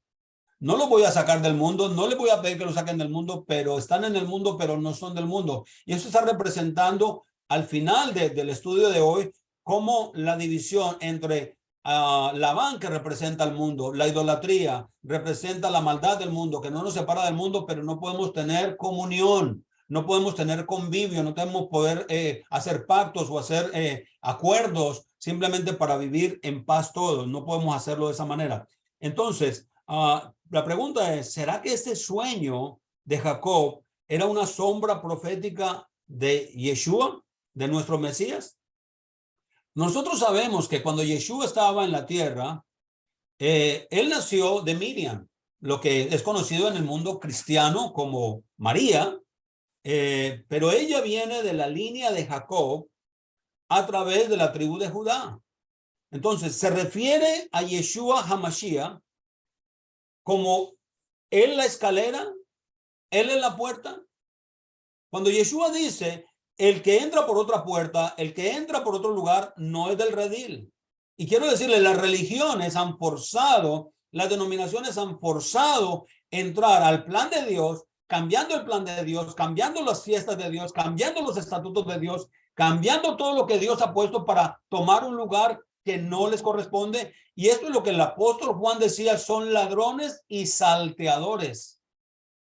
No los voy a sacar del mundo, no les voy a pedir que los saquen del mundo, pero están en el mundo, pero no son del mundo. Y eso está representando al final del estudio de hoy cómo la división entre Labán, que representa al mundo, la idolatría, representa la maldad del mundo, que no nos separa del mundo, pero no podemos tener comunión, no podemos tener convivio, no tenemos poder hacer pactos o hacer acuerdos simplemente para vivir en paz todos. No podemos hacerlo de esa manera. Entonces, la pregunta es, ¿será que este sueño de Jacob era una sombra profética de Yeshua, de nuestro Mesías? Nosotros sabemos que cuando Yeshua estaba en la tierra, él nació de Miriam, lo que es conocido en el mundo cristiano como María, pero ella viene de la línea de Jacob a través de la tribu de Judá. Entonces, se refiere a Yeshua HaMashiach como él la escalera, él es la puerta. Cuando Yeshua dice, el que entra por otra puerta, el que entra por otro lugar, no es del redil. Y quiero decirle, las religiones han forzado, las denominaciones han forzado entrar al plan de Dios, cambiando el plan de Dios, cambiando las fiestas de Dios, cambiando los estatutos de Dios, cambiando todo lo que Dios ha puesto para tomar un lugar que no les corresponde. Y esto es lo que el apóstol Juan decía: son ladrones y salteadores.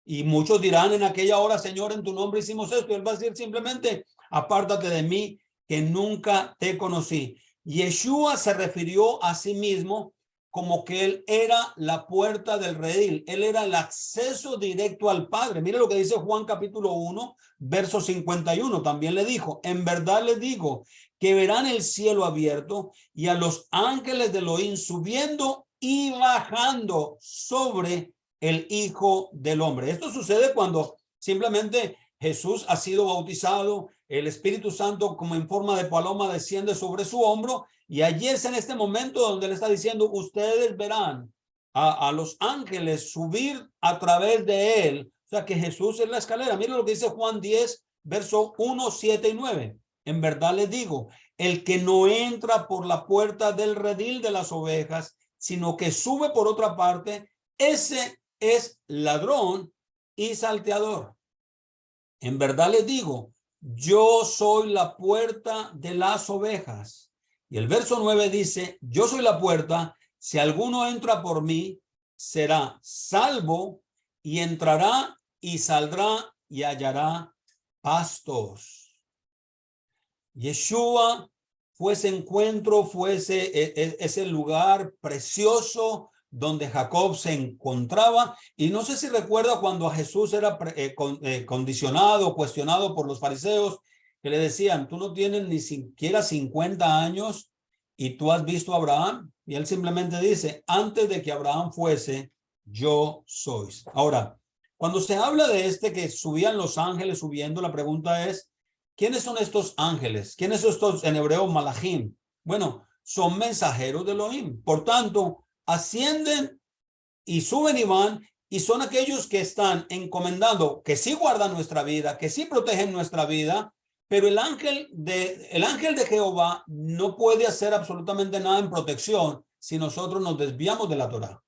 Y muchos dirán en aquella hora: Señor, en tu nombre hicimos esto. Y él va a decir simplemente: apártate de mí, que nunca te conocí. Yeshua se refirió a sí mismo como que él era la puerta del redil. Él era el acceso directo al Padre. Mire lo que dice Juan capítulo 1, verso 51. También le dijo: en verdad les digo que verán el cielo abierto y a los ángeles de Elohim subiendo y bajando sobre el Hijo del Hombre. Esto sucede cuando simplemente Jesús ha sido bautizado, el Espíritu Santo como en forma de paloma desciende sobre su hombro, y allí es en este momento donde le está diciendo: ustedes verán a los ángeles subir a través de él. O sea que Jesús es la escalera. Miren lo que dice Juan 10, verso 1, 7 y 9. En verdad les digo, el que no entra por la puerta del redil de las ovejas, sino que sube por otra parte, ese es ladrón y salteador. En verdad les digo, yo soy la puerta de las ovejas. Y el verso 9 dice: yo soy la puerta, si alguno entra por mí, será salvo, y entrará y saldrá y hallará pastos. Yeshua fue ese encuentro, fue ese lugar precioso donde Jacob se encontraba. Y no sé si recuerda cuando a Jesús era condicionado, cuestionado por los fariseos, que le decían: tú no tienes ni siquiera 50 años y tú has visto a Abraham. Y él simplemente dice: antes de que Abraham fuese, yo soy. Ahora, cuando se habla de que subían los ángeles subiendo, la pregunta es: ¿quiénes son estos ángeles? ¿Quiénes son estos en hebreo malachim? Bueno, son mensajeros de Elohim. Por tanto, ascienden y suben y van, y son aquellos que están encomendando, que sí guardan nuestra vida, que sí protegen nuestra vida, pero el ángel de Jehová no puede hacer absolutamente nada en protección si nosotros nos desviamos de la Torá.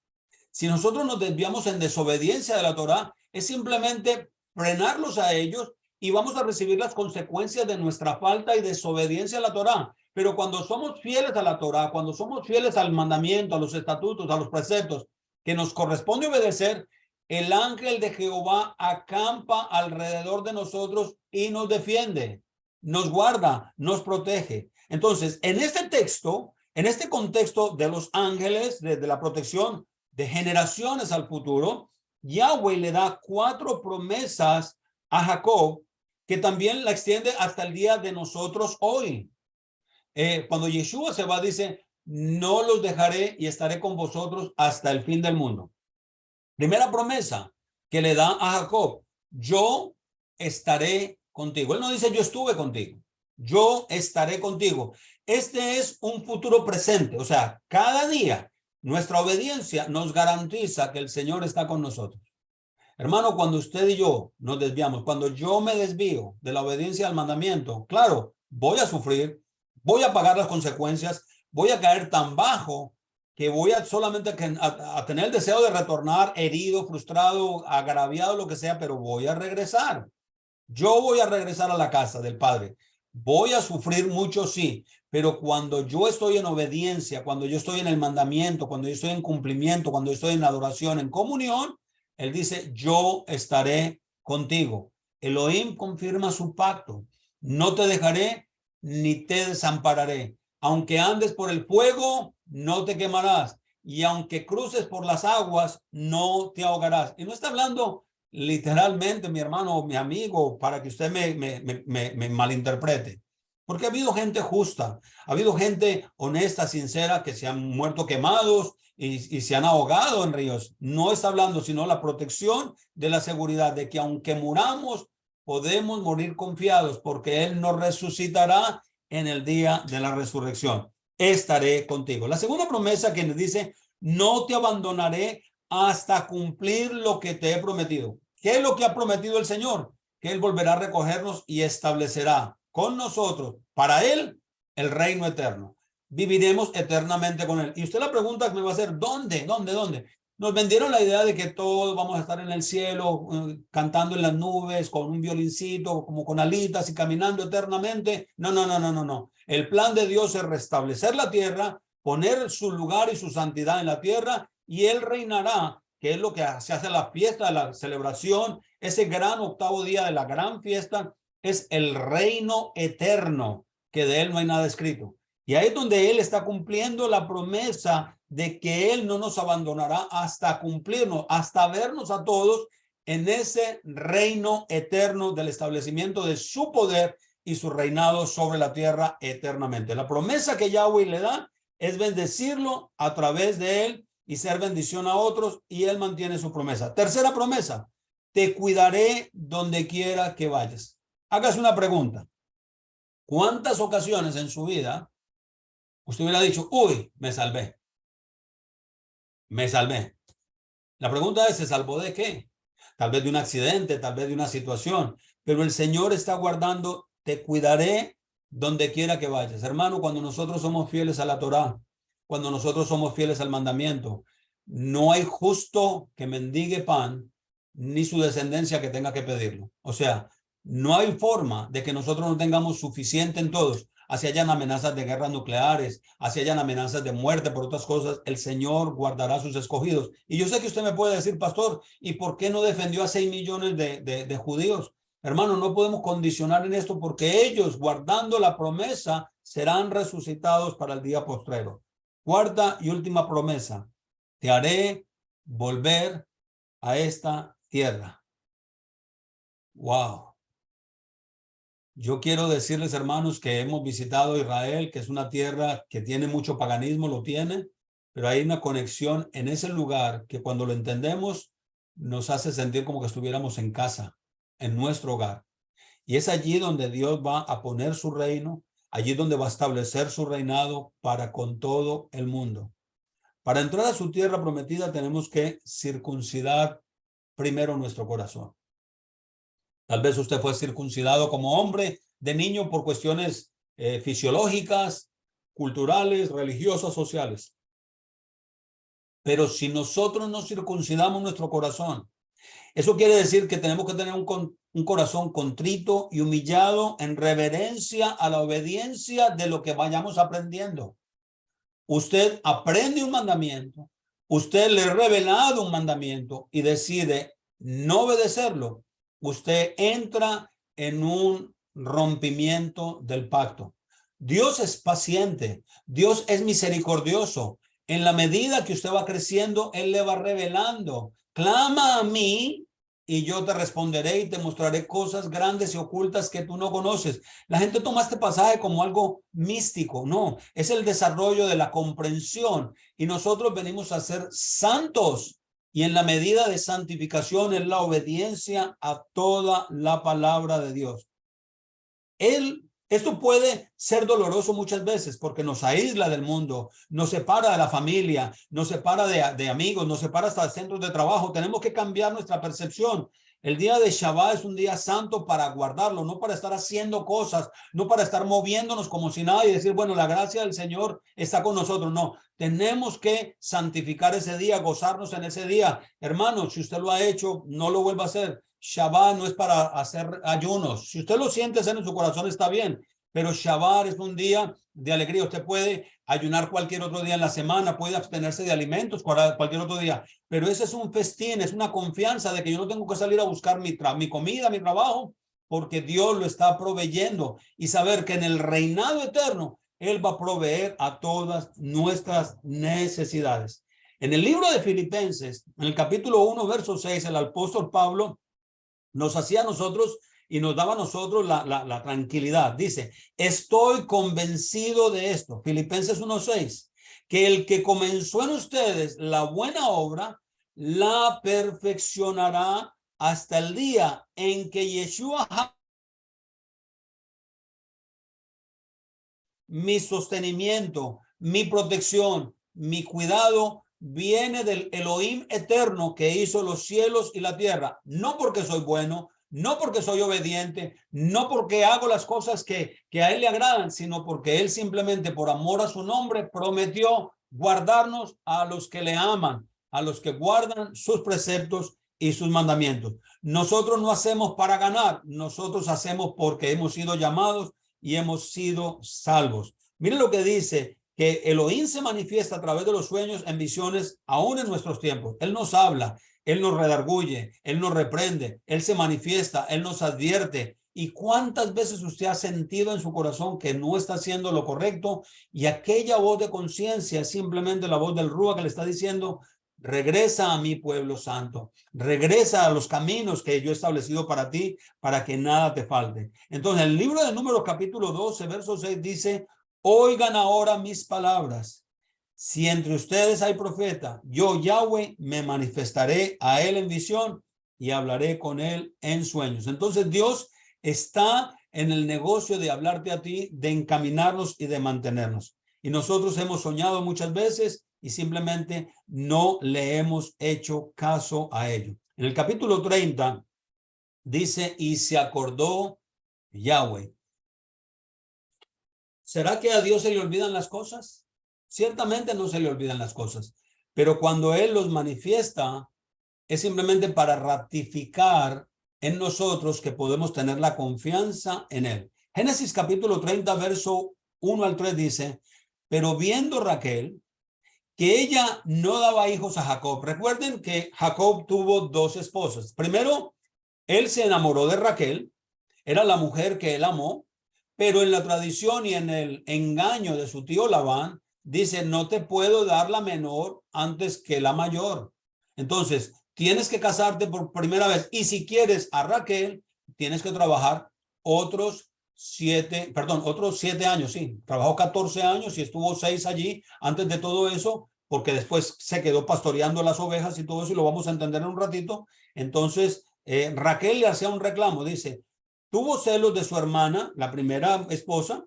Si nosotros nos desviamos en desobediencia de la Torá, es simplemente frenarlos a ellos y vamos a recibir las consecuencias de nuestra falta y desobediencia a la Torá. Pero cuando somos fieles a la Torá, cuando somos fieles al mandamiento, a los estatutos, a los preceptos que nos corresponde obedecer, el ángel de Jehová acampa alrededor de nosotros y nos defiende, nos guarda, nos protege. Entonces, en este texto, en este contexto de los ángeles, de la protección de generaciones al futuro, Yahweh le da 4 promesas a Jacob que también la extiende hasta el día de nosotros hoy. Cuando Yeshua se va, dice, no los dejaré y estaré con vosotros hasta el fin del mundo. Primera promesa que le da a Jacob, yo estaré contigo. Él no dice yo estuve contigo, yo estaré contigo. Este es un futuro presente, o sea, cada día nuestra obediencia nos garantiza que el Señor está con nosotros. Hermano, cuando usted y yo nos desviamos, cuando yo me desvío de la obediencia al mandamiento, claro, voy a sufrir, voy a pagar las consecuencias, voy a caer tan bajo que voy a solamente a tener el deseo de retornar herido, frustrado, agraviado, lo que sea, pero voy a regresar. Yo voy a regresar a la casa del Padre. Voy a sufrir mucho, sí, pero cuando yo estoy en obediencia, cuando yo estoy en el mandamiento, cuando yo estoy en cumplimiento, cuando yo estoy en adoración, en comunión, Él dice, yo estaré contigo. Elohim confirma su pacto. No te dejaré ni te desampararé. Aunque andes por el fuego, no te quemarás. Y aunque cruces por las aguas, no te ahogarás. Y no está hablando literalmente, mi hermano, mi amigo, para que usted me malinterprete. Porque ha habido gente justa, ha habido gente honesta, sincera, que se han muerto quemados y se han ahogado en ríos. No está hablando, sino la protección de la seguridad de que aunque muramos, podemos morir confiados porque Él nos resucitará en el día de la resurrección. Estaré contigo. La segunda promesa que nos dice, no te abandonaré hasta cumplir lo que te he prometido. ¿Qué es lo que ha prometido el Señor? Que Él volverá a recogernos y establecerá con nosotros, para Él, el reino eterno. Viviremos eternamente con Él. Y usted la pregunta que me va a hacer, ¿dónde? ¿Dónde? Nos vendieron la idea de que todos vamos a estar en el cielo, cantando en las nubes, con un violincito, como con alitas y caminando eternamente. No. El plan de Dios es restablecer la tierra, poner su lugar y su santidad en la tierra, y Él reinará, que es lo que se hace la fiesta, la celebración, ese gran octavo día de la gran fiesta, es el reino eterno, que de Él no hay nada escrito. Y ahí es donde Él está cumpliendo la promesa de que Él no nos abandonará hasta cumplirnos, hasta vernos a todos en ese reino eterno del establecimiento de su poder y su reinado sobre la tierra eternamente. La promesa que Yahweh le da es bendecirlo a través de Él y ser bendición a otros, y Él mantiene su promesa. Tercera promesa, te cuidaré donde quiera que vayas. Hágase una pregunta. ¿Cuántas ocasiones en su vida usted hubiera dicho, uy, me salvé? Me salvé. La pregunta es, ¿se salvó de qué? Tal vez de un accidente, tal vez de una situación, pero el Señor está guardando, te cuidaré donde quiera que vayas. Hermano, cuando nosotros somos fieles a la Torá, cuando nosotros somos fieles al mandamiento, no hay justo que mendigue pan, ni su descendencia que tenga que pedirlo. O sea, no hay forma de que nosotros no tengamos suficiente en todos. Así hayan amenazas de guerras nucleares, así hayan amenazas de muerte por otras cosas, el Señor guardará a sus escogidos. Y yo sé que usted me puede decir, pastor, ¿y por qué no defendió a 6 millones de judíos? Hermano, no podemos condicionar en esto porque ellos, guardando la promesa, serán resucitados para el día postrero. Cuarta y última promesa, te haré volver a esta tierra. Wow. Yo quiero decirles, hermanos, que hemos visitado Israel, que es una tierra que tiene mucho paganismo, lo tiene, pero hay una conexión en ese lugar que cuando lo entendemos nos hace sentir como que estuviéramos en casa, en nuestro hogar. Y es allí donde Dios va a poner su reino, allí donde va a establecer su reinado para con todo el mundo. Para entrar a su tierra prometida tenemos que circuncidar primero nuestro corazón. Tal vez usted fue circuncidado como hombre de niño por cuestiones fisiológicas, culturales, religiosas, sociales. Pero si nosotros no circuncidamos nuestro corazón, Eso quiere decir que tenemos que tener un corazón contrito y humillado en reverencia a la obediencia de lo que vayamos aprendiendo. Usted aprende un mandamiento, usted le ha revelado un mandamiento y decide no obedecerlo. Usted entra en un rompimiento del pacto. Dios es paciente, Dios es misericordioso. En la medida que usted va creciendo, Él le va revelando. Clama a mí y yo te responderé y te mostraré cosas grandes y ocultas que tú no conoces. La gente toma este pasaje como algo místico. No, es el desarrollo de la comprensión y nosotros venimos a ser santos. Y en la medida de santificación es la obediencia a toda la palabra de Dios. Esto puede ser doloroso muchas veces porque nos aísla del mundo, nos separa de la familia, nos separa de amigos, nos separa hasta de centros de trabajo. Tenemos que cambiar nuestra percepción. El día de Shabbat es un día santo para guardarlo, no para estar haciendo cosas, no para estar moviéndonos como si nada y decir, bueno, la gracia del Señor está con nosotros. No, tenemos que santificar ese día, gozarnos en ese día. Hermano, si usted lo ha hecho, no lo vuelva a hacer. Shabbat no es para hacer ayunos. Si usted lo siente hacer en su corazón, está bien. Pero Shabbat es un día de alegría. Usted puede ayunar cualquier otro día en la semana, puede abstenerse de alimentos cualquier otro día. Pero ese es un festín, es una confianza de que yo no tengo que salir a buscar mi comida, mi trabajo, porque Dios lo está proveyendo. Y saber que en el reinado eterno, Él va a proveer a todas nuestras necesidades. En el libro de Filipenses, en el capítulo 1, verso 6, el apóstol Pablo nos hacía a nosotros y nos daba a nosotros la tranquilidad. Dice, estoy convencido de esto, Filipenses 1:6, que el que comenzó en ustedes la buena obra, la perfeccionará hasta el día en que Yeshua, mi sostenimiento, mi protección, mi cuidado, viene del Elohim eterno que hizo los cielos y la tierra. No porque soy bueno, no porque soy obediente, no porque hago las cosas que a Él le agradan, sino porque Él simplemente por amor a su nombre prometió guardarnos a los que le aman, a los que guardan sus preceptos y sus mandamientos. Nosotros no hacemos para ganar, nosotros hacemos porque hemos sido llamados y hemos sido salvos. Miren lo que dice, que Elohim se manifiesta a través de los sueños en visiones, aún en nuestros tiempos. Él nos habla, Él nos redarguye, Él nos reprende, Él se manifiesta, Él nos advierte. ¿Y cuántas veces usted ha sentido en su corazón que no está haciendo lo correcto? Y aquella voz de conciencia es simplemente la voz del Rúa que le está diciendo, regresa a mi pueblo santo, regresa a los caminos que yo he establecido para ti, para que nada te falte. Entonces, el libro de Números capítulo 12, verso 6 dice, oigan ahora mis palabras. Si entre ustedes hay profeta, yo, Yahweh, me manifestaré a él en visión y hablaré con él en sueños. Entonces, Dios está en el negocio de hablarte a ti, de encaminarnos y de mantenernos. Y nosotros hemos soñado muchas veces y simplemente no le hemos hecho caso a ello. En el capítulo 30 dice, y se acordó Yahweh. ¿Será que a Dios se le olvidan las cosas? Ciertamente no se le olvidan las cosas, pero cuando Él los manifiesta, es simplemente para ratificar en nosotros que podemos tener la confianza en Él. Génesis capítulo 30, verso 1 al 3 dice, pero viendo Raquel que ella no daba hijos a Jacob. Recuerden que Jacob tuvo dos esposas. Primero, él se enamoró de Raquel, era la mujer que él amó, pero en la tradición y en el engaño de su tío Labán, dice, no te puedo dar la menor antes que la mayor. Entonces, tienes que casarte por primera vez. Y si quieres a Raquel, tienes que trabajar otros 7 años, sí. Trabajó 14 años y estuvo 6 allí antes de todo eso, porque después se quedó pastoreando las ovejas y todo eso, y lo vamos a entender en un ratito. Entonces, Raquel le hacía un reclamo, dice, tuvo celos de su hermana, la primera esposa,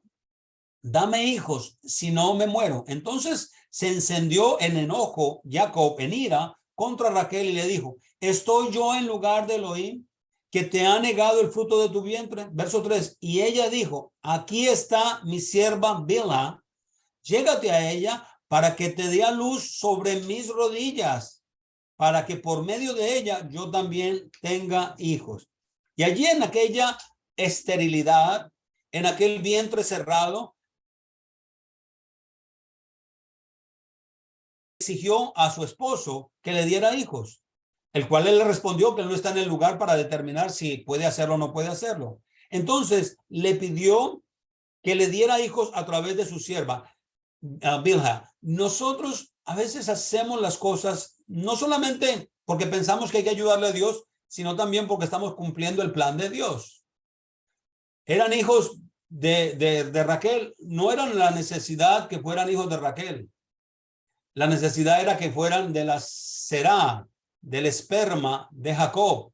dame hijos, si no me muero. Entonces se encendió en enojo Jacob, en ira, contra Raquel y le dijo, ¿estoy yo en lugar de Elohim, que te ha negado el fruto de tu vientre? Verso 3, y ella dijo, aquí está mi sierva Bilha, llégate a ella para que te dé a luz sobre mis rodillas. para que por medio de ella yo también tenga hijos. Y allí en aquella esterilidad, en aquel vientre cerrado, exigió a su esposo que le diera hijos, el cual él le respondió que él no está en el lugar para determinar si puede hacerlo o no puede hacerlo. Entonces le pidió que le diera hijos a través de su sierva, Bilha. Nosotros a veces hacemos las cosas no solamente porque pensamos que hay que ayudarle a Dios, sino también porque estamos cumpliendo el plan de Dios. Eran hijos de Raquel, no eran la necesidad que fueran hijos de Raquel. La necesidad era que fueran de la será, del esperma de Jacob,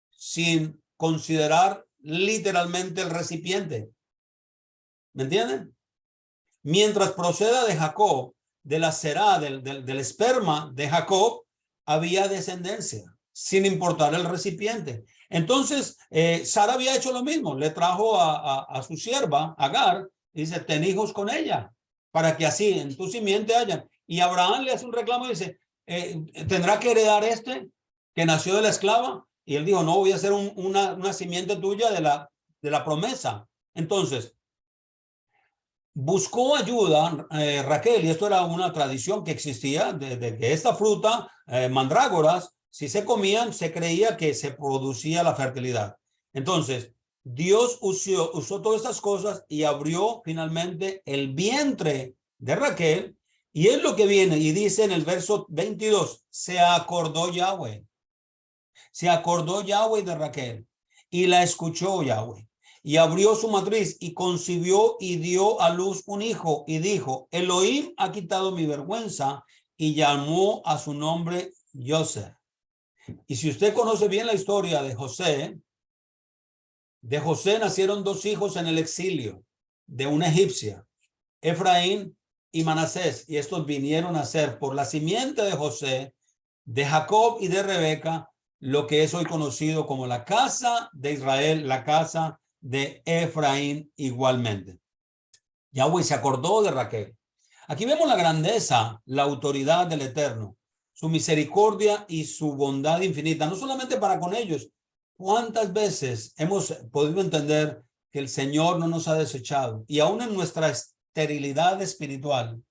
sin considerar literalmente el recipiente. ¿Me entienden? Mientras proceda de Jacob, de la será, del esperma de Jacob, había descendencia, sin importar el recipiente. Entonces, Sara había hecho lo mismo. Le trajo a su sierva, Agar, y dice, ten hijos con ella, para que así en tu simiente hayan. Y Abraham le hace un reclamo y dice, ¿tendrá que heredar este que nació de la esclava? Y él dijo, no, voy a hacer una simiente tuya de la promesa. Entonces, buscó ayuda Raquel, y esto era una tradición que existía, de que esta fruta, mandrágoras, si se comían, se creía que se producía la fertilidad. Entonces, Dios usó todas estas cosas y abrió finalmente el vientre de Raquel, y es lo que viene y dice en el verso 22, se acordó Yahweh de Raquel y la escuchó Yahweh. Y abrió su matriz y concibió y dio a luz un hijo y dijo, Elohim ha quitado mi vergüenza, y llamó a su nombre Joseph. Y si usted conoce bien la historia de José nacieron dos hijos en el exilio de una egipcia, Efraín y Manasés, y estos vinieron a ser por la simiente de José, de Jacob y de Rebeca, lo que es hoy conocido como la casa de Israel, la casa de Efraín igualmente. Yahweh se acordó de Raquel. Aquí vemos la grandeza, la autoridad del Eterno, su misericordia y su bondad infinita, no solamente para con ellos. ¿Cuántas veces hemos podido entender que el Señor no nos ha desechado? Y aún en nuestra esterilidad espiritual,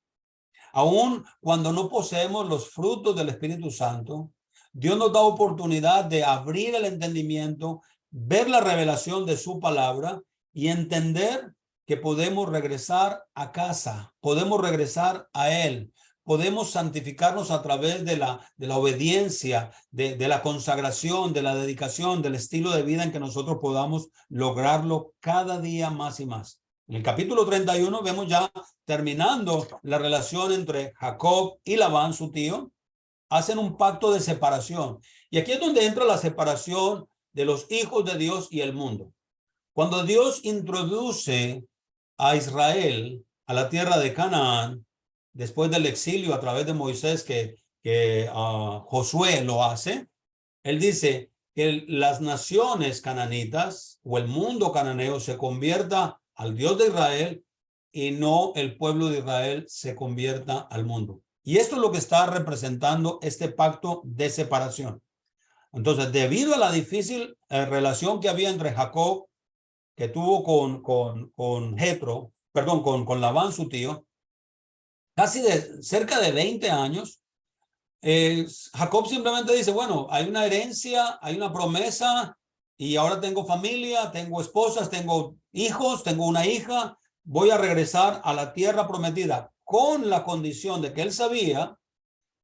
aún cuando no poseemos los frutos del Espíritu Santo, Dios nos da oportunidad de abrir el entendimiento, ver la revelación de su palabra y entender que podemos regresar a casa, podemos regresar a Él, podemos santificarnos a través de la obediencia, de la consagración, de la dedicación, del estilo de vida en que nosotros podamos lograrlo cada día más y más. En el capítulo 31 vemos ya terminando la relación entre Jacob y Labán, su tío, hacen un pacto de separación. Y aquí es donde entra la separación de los hijos de Dios y el mundo. Cuando Dios introduce a Israel a la tierra de Canaán, después del exilio a través de Moisés, que Josué lo hace, él dice que las naciones cananitas o el mundo cananeo se convierta al Dios de Israel y no el pueblo de Israel se convierta al mundo. Y esto es lo que está representando este pacto de separación. Entonces, debido a la difícil relación que había entre Jacob, que tuvo con Jetro, perdón, con Labán, su tío, casi cerca de 20 años, Jacob simplemente dice, bueno, hay una herencia, hay una promesa, y ahora tengo familia, tengo esposas, tengo hijos, tengo una hija, voy a regresar a la tierra prometida, con la condición de que él sabía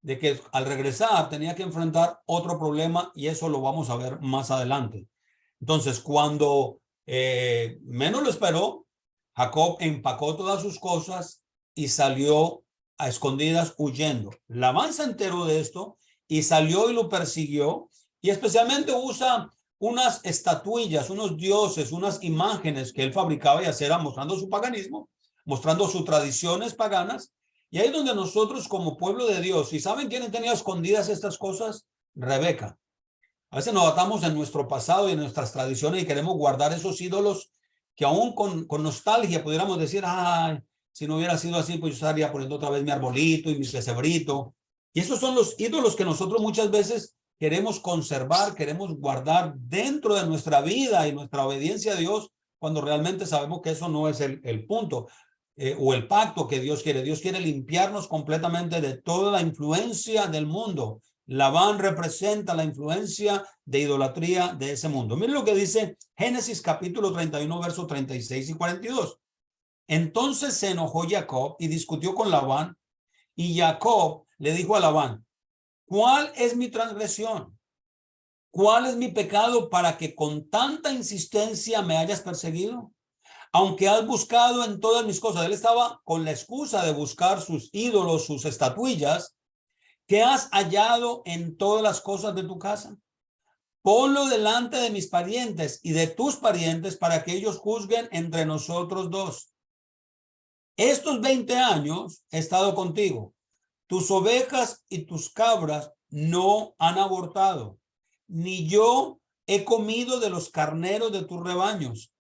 de que al regresar tenía que enfrentar otro problema, y eso lo vamos a ver más adelante. Entonces, cuando menos lo esperó, Jacob empacó todas sus cosas y salió a escondidas huyendo. Labán se enteró de esto y salió y lo persiguió, y especialmente usa unas estatuillas, unos dioses, unas imágenes que él fabricaba y hacía, mostrando su paganismo, mostrando sus tradiciones paganas. Y ahí es donde nosotros como pueblo de Dios, ¿y saben quién tenía escondidas estas cosas? Rebeca. A veces nos atamos en nuestro pasado y en nuestras tradiciones y queremos guardar esos ídolos que aún con nostalgia pudiéramos decir, ay, si no hubiera sido así, pues yo estaría poniendo otra vez mi arbolito y mi pesebrito. Y esos son los ídolos que nosotros muchas veces queremos conservar, queremos guardar dentro de nuestra vida y nuestra obediencia a Dios, cuando realmente sabemos que eso no es el punto o el pacto que Dios quiere. Dios quiere limpiarnos completamente de toda la influencia del mundo. Labán representa la influencia de idolatría de ese mundo. Miren lo que dice Génesis capítulo 31, versos 36 y 42. Entonces se enojó Jacob y discutió con Labán, y Jacob le dijo a Labán: ¿cuál es mi transgresión? ¿Cuál es mi pecado para que con tanta insistencia me hayas perseguido? Aunque has buscado en todas mis cosas. Él estaba con la excusa de buscar sus ídolos, sus estatuillas. ¿Qué has hallado en todas las cosas de tu casa? Ponlo delante de mis parientes y de tus parientes para que ellos juzguen entre nosotros dos. Estos 20 años he estado contigo. Tus ovejas y tus cabras no han abortado, ni yo he comido de los carneros de tus rebaños.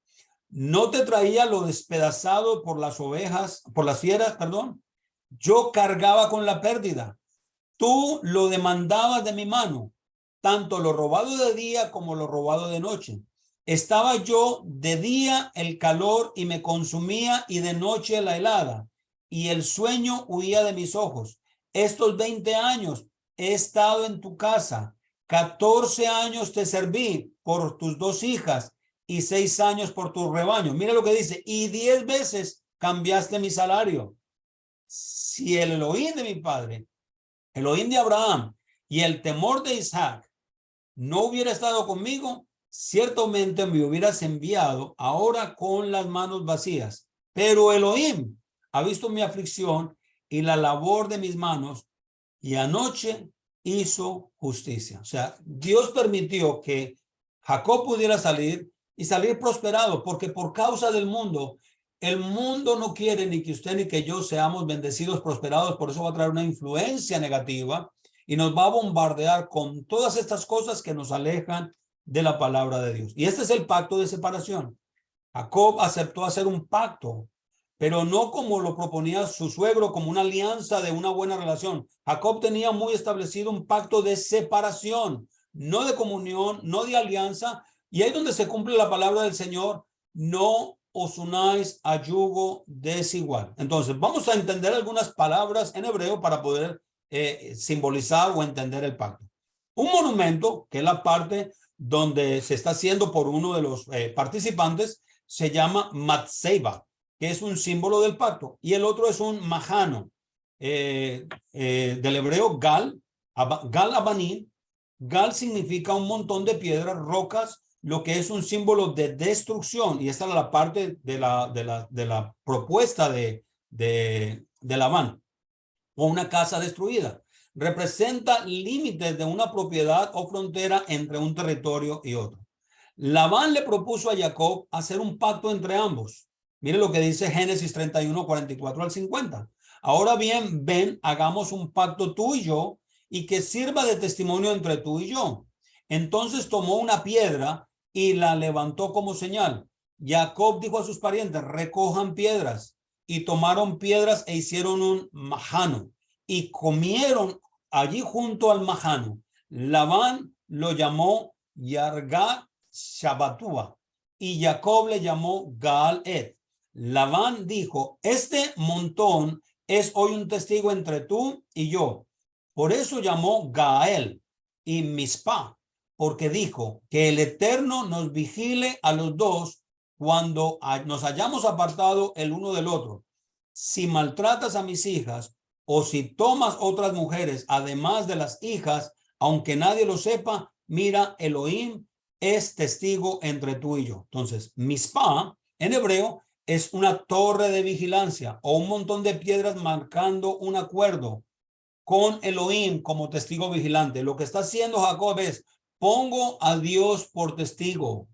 No te traía lo despedazado por las ovejas, por las fieras, perdón. Yo cargaba con la pérdida. Tú lo demandabas de mi mano, tanto lo robado de día como lo robado de noche. Estaba yo de día el calor y me consumía, y de noche la helada, y el sueño huía de mis ojos. Estos 20 años he estado en tu casa, 14 años te serví por tus 2 hijas y 6 años por tu rebaño. Mira lo que dice, y 10 veces cambiaste mi salario. Si el Elohim de mi padre, Elohim de Abraham y el temor de Isaac no hubiera estado conmigo, ciertamente me hubieras enviado ahora con las manos vacías. Pero Elohim ha visto mi aflicción y la labor de mis manos, y anoche hizo justicia. O sea, Dios permitió que Jacob pudiera salir y salir prosperado, porque por causa del mundo, el mundo no quiere ni que usted ni que yo seamos bendecidos, prosperados. Por eso va a traer una influencia negativa y nos va a bombardear con todas estas cosas que nos alejan de la palabra de Dios. Y este es el pacto de separación. Jacob aceptó hacer un pacto, pero no como lo proponía su suegro, como una alianza de una buena relación. Jacob tenía muy establecido un pacto de separación, no de comunión, no de alianza. Y ahí donde se cumple la palabra del Señor: no os unáis a yugo desigual. Entonces, vamos a entender algunas palabras en hebreo para poder simbolizar o entender el pacto. Un monumento, que es la parte donde se está haciendo por uno de los participantes, se llama matzeba, que es un símbolo del pacto, y el otro es un majano, del hebreo gal, gal abanín. Gal significa un montón de piedras, rocas, lo que es un símbolo de destrucción, y esta es la parte de la propuesta de Labán, o una casa destruida. Representa límites de una propiedad o frontera entre un territorio y otro. Labán le propuso a Jacob hacer un pacto entre ambos. Mire lo que dice Génesis 31, 44 al 50. Ahora bien, ven, hagamos un pacto tú y yo, y que sirva de testimonio entre tú y yo. Entonces tomó una piedra y la levantó como señal. Jacob dijo a sus parientes: recojan piedras. Y tomaron piedras e hicieron un majano, y comieron allí junto al majano. Labán lo llamó Yargat Shabatúa, y Jacob le llamó Gaal-ed. Labán dijo: este montón es hoy un testigo entre tú y yo. Por eso llamó Gael y Mispa, porque dijo: que el Eterno nos vigile a los dos cuando nos hayamos apartado el uno del otro. Si maltratas a mis hijas, o si tomas otras mujeres además de las hijas, aunque nadie lo sepa, mira, Elohim es testigo entre tú y yo. Entonces, Mispa en hebreo es una torre de vigilancia o un montón de piedras marcando un acuerdo con Elohim como testigo vigilante. Lo que está haciendo Jacob es: pongo a Dios por testigo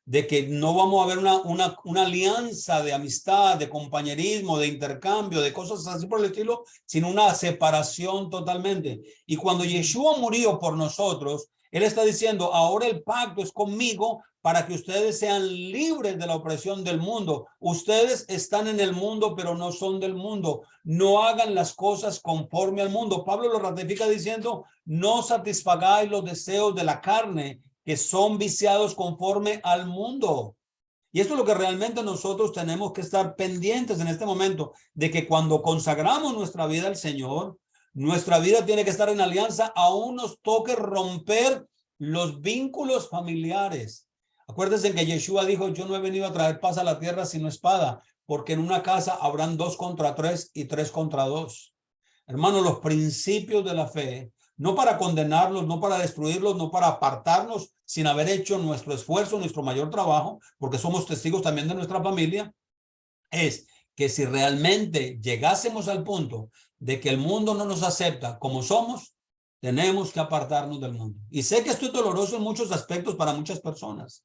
de que no vamos a ver una alianza de amistad, de compañerismo, de intercambio, de cosas así por el estilo, sino una separación totalmente. Y cuando Yeshua murió por nosotros, él está diciendo: ahora el pacto es conmigo para que ustedes sean libres de la opresión del mundo. Ustedes están en el mundo, pero no son del mundo. No hagan las cosas conforme al mundo. Pablo lo ratifica diciendo, no satisfagáis los deseos de la carne, que son viciados conforme al mundo. Y esto es lo que realmente nosotros tenemos que estar pendientes en este momento, de que cuando consagramos nuestra vida al Señor, nuestra vida tiene que estar en alianza, aún nos toque romper los vínculos familiares. Acuérdense que Yeshua dijo, yo no he venido a traer paz a la tierra sino espada, porque en una casa habrán 2 contra 3 y 3 contra 2. Hermanos, los principios de la fe, no para condenarlos, no para destruirlos, no para apartarnos sin haber hecho nuestro esfuerzo, nuestro mayor trabajo, porque somos testigos también de nuestra familia, es que si realmente llegásemos al punto de que el mundo no nos acepta como somos, tenemos que apartarnos del mundo. Y sé que esto es doloroso en muchos aspectos para muchas personas,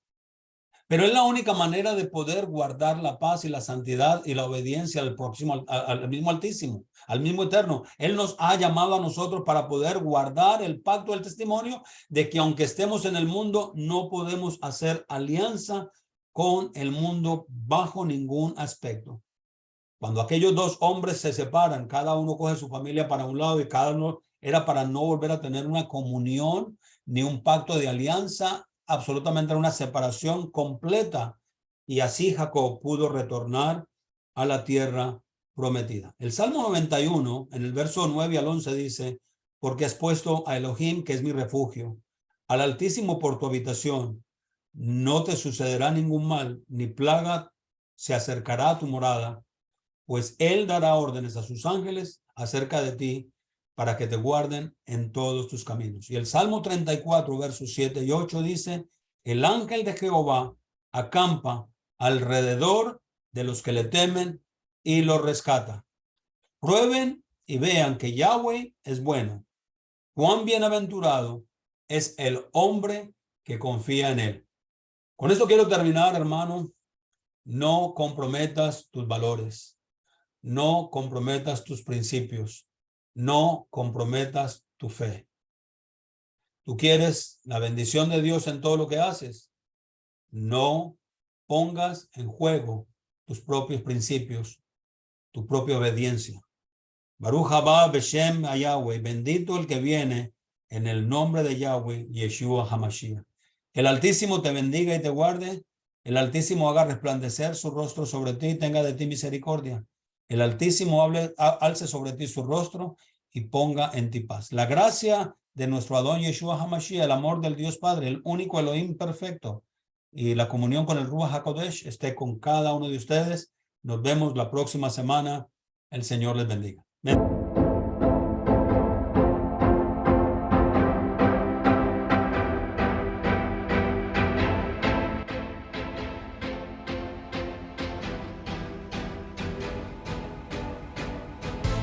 pero es la única manera de poder guardar la paz y la santidad y la obediencia al próximo, al mismo Altísimo, al mismo Eterno. Él nos ha llamado a nosotros para poder guardar el pacto del testimonio de que aunque estemos en el mundo, no podemos hacer alianza con el mundo bajo ningún aspecto. Cuando aquellos 2 hombres se separan, cada uno coge su familia para un lado y cada uno era para no volver a tener una comunión ni un pacto de alianza, absolutamente una separación completa. Y así Jacob pudo retornar a la tierra prometida. El Salmo 91, en el verso 9 al 11 dice, porque has puesto a Elohim, que es mi refugio, al Altísimo por tu habitación. No te sucederá ningún mal, ni plaga se acercará a tu morada, pues él dará órdenes a sus ángeles acerca de ti para que te guarden en todos tus caminos. Y el Salmo 34, versos 7 y 8 dice, el ángel de Jehová acampa alrededor de los que le temen y los rescata. Prueben y vean que Yahweh es bueno. Cuán bienaventurado es el hombre que confía en él. Con esto quiero terminar, hermano. No comprometas tus valores. No comprometas tus principios. No comprometas tu fe. Tú quieres la bendición de Dios en todo lo que haces. No pongas en juego tus propios principios, tu propia obediencia. Baruch haba beshem a Yahweh. Bendito el que viene en el nombre de Yahweh, Yeshua HaMashiach. El Altísimo te bendiga y te guarde. El Altísimo haga resplandecer su rostro sobre ti y tenga de ti misericordia. El Altísimo alce sobre ti su rostro y ponga en ti paz. La gracia de nuestro Adón Yeshua HaMashiach, el amor del Dios Padre, el único Elohim perfecto, y la comunión con el Ruach HaKodesh esté con cada uno de ustedes. Nos vemos la próxima semana. El Señor les bendiga. Amén.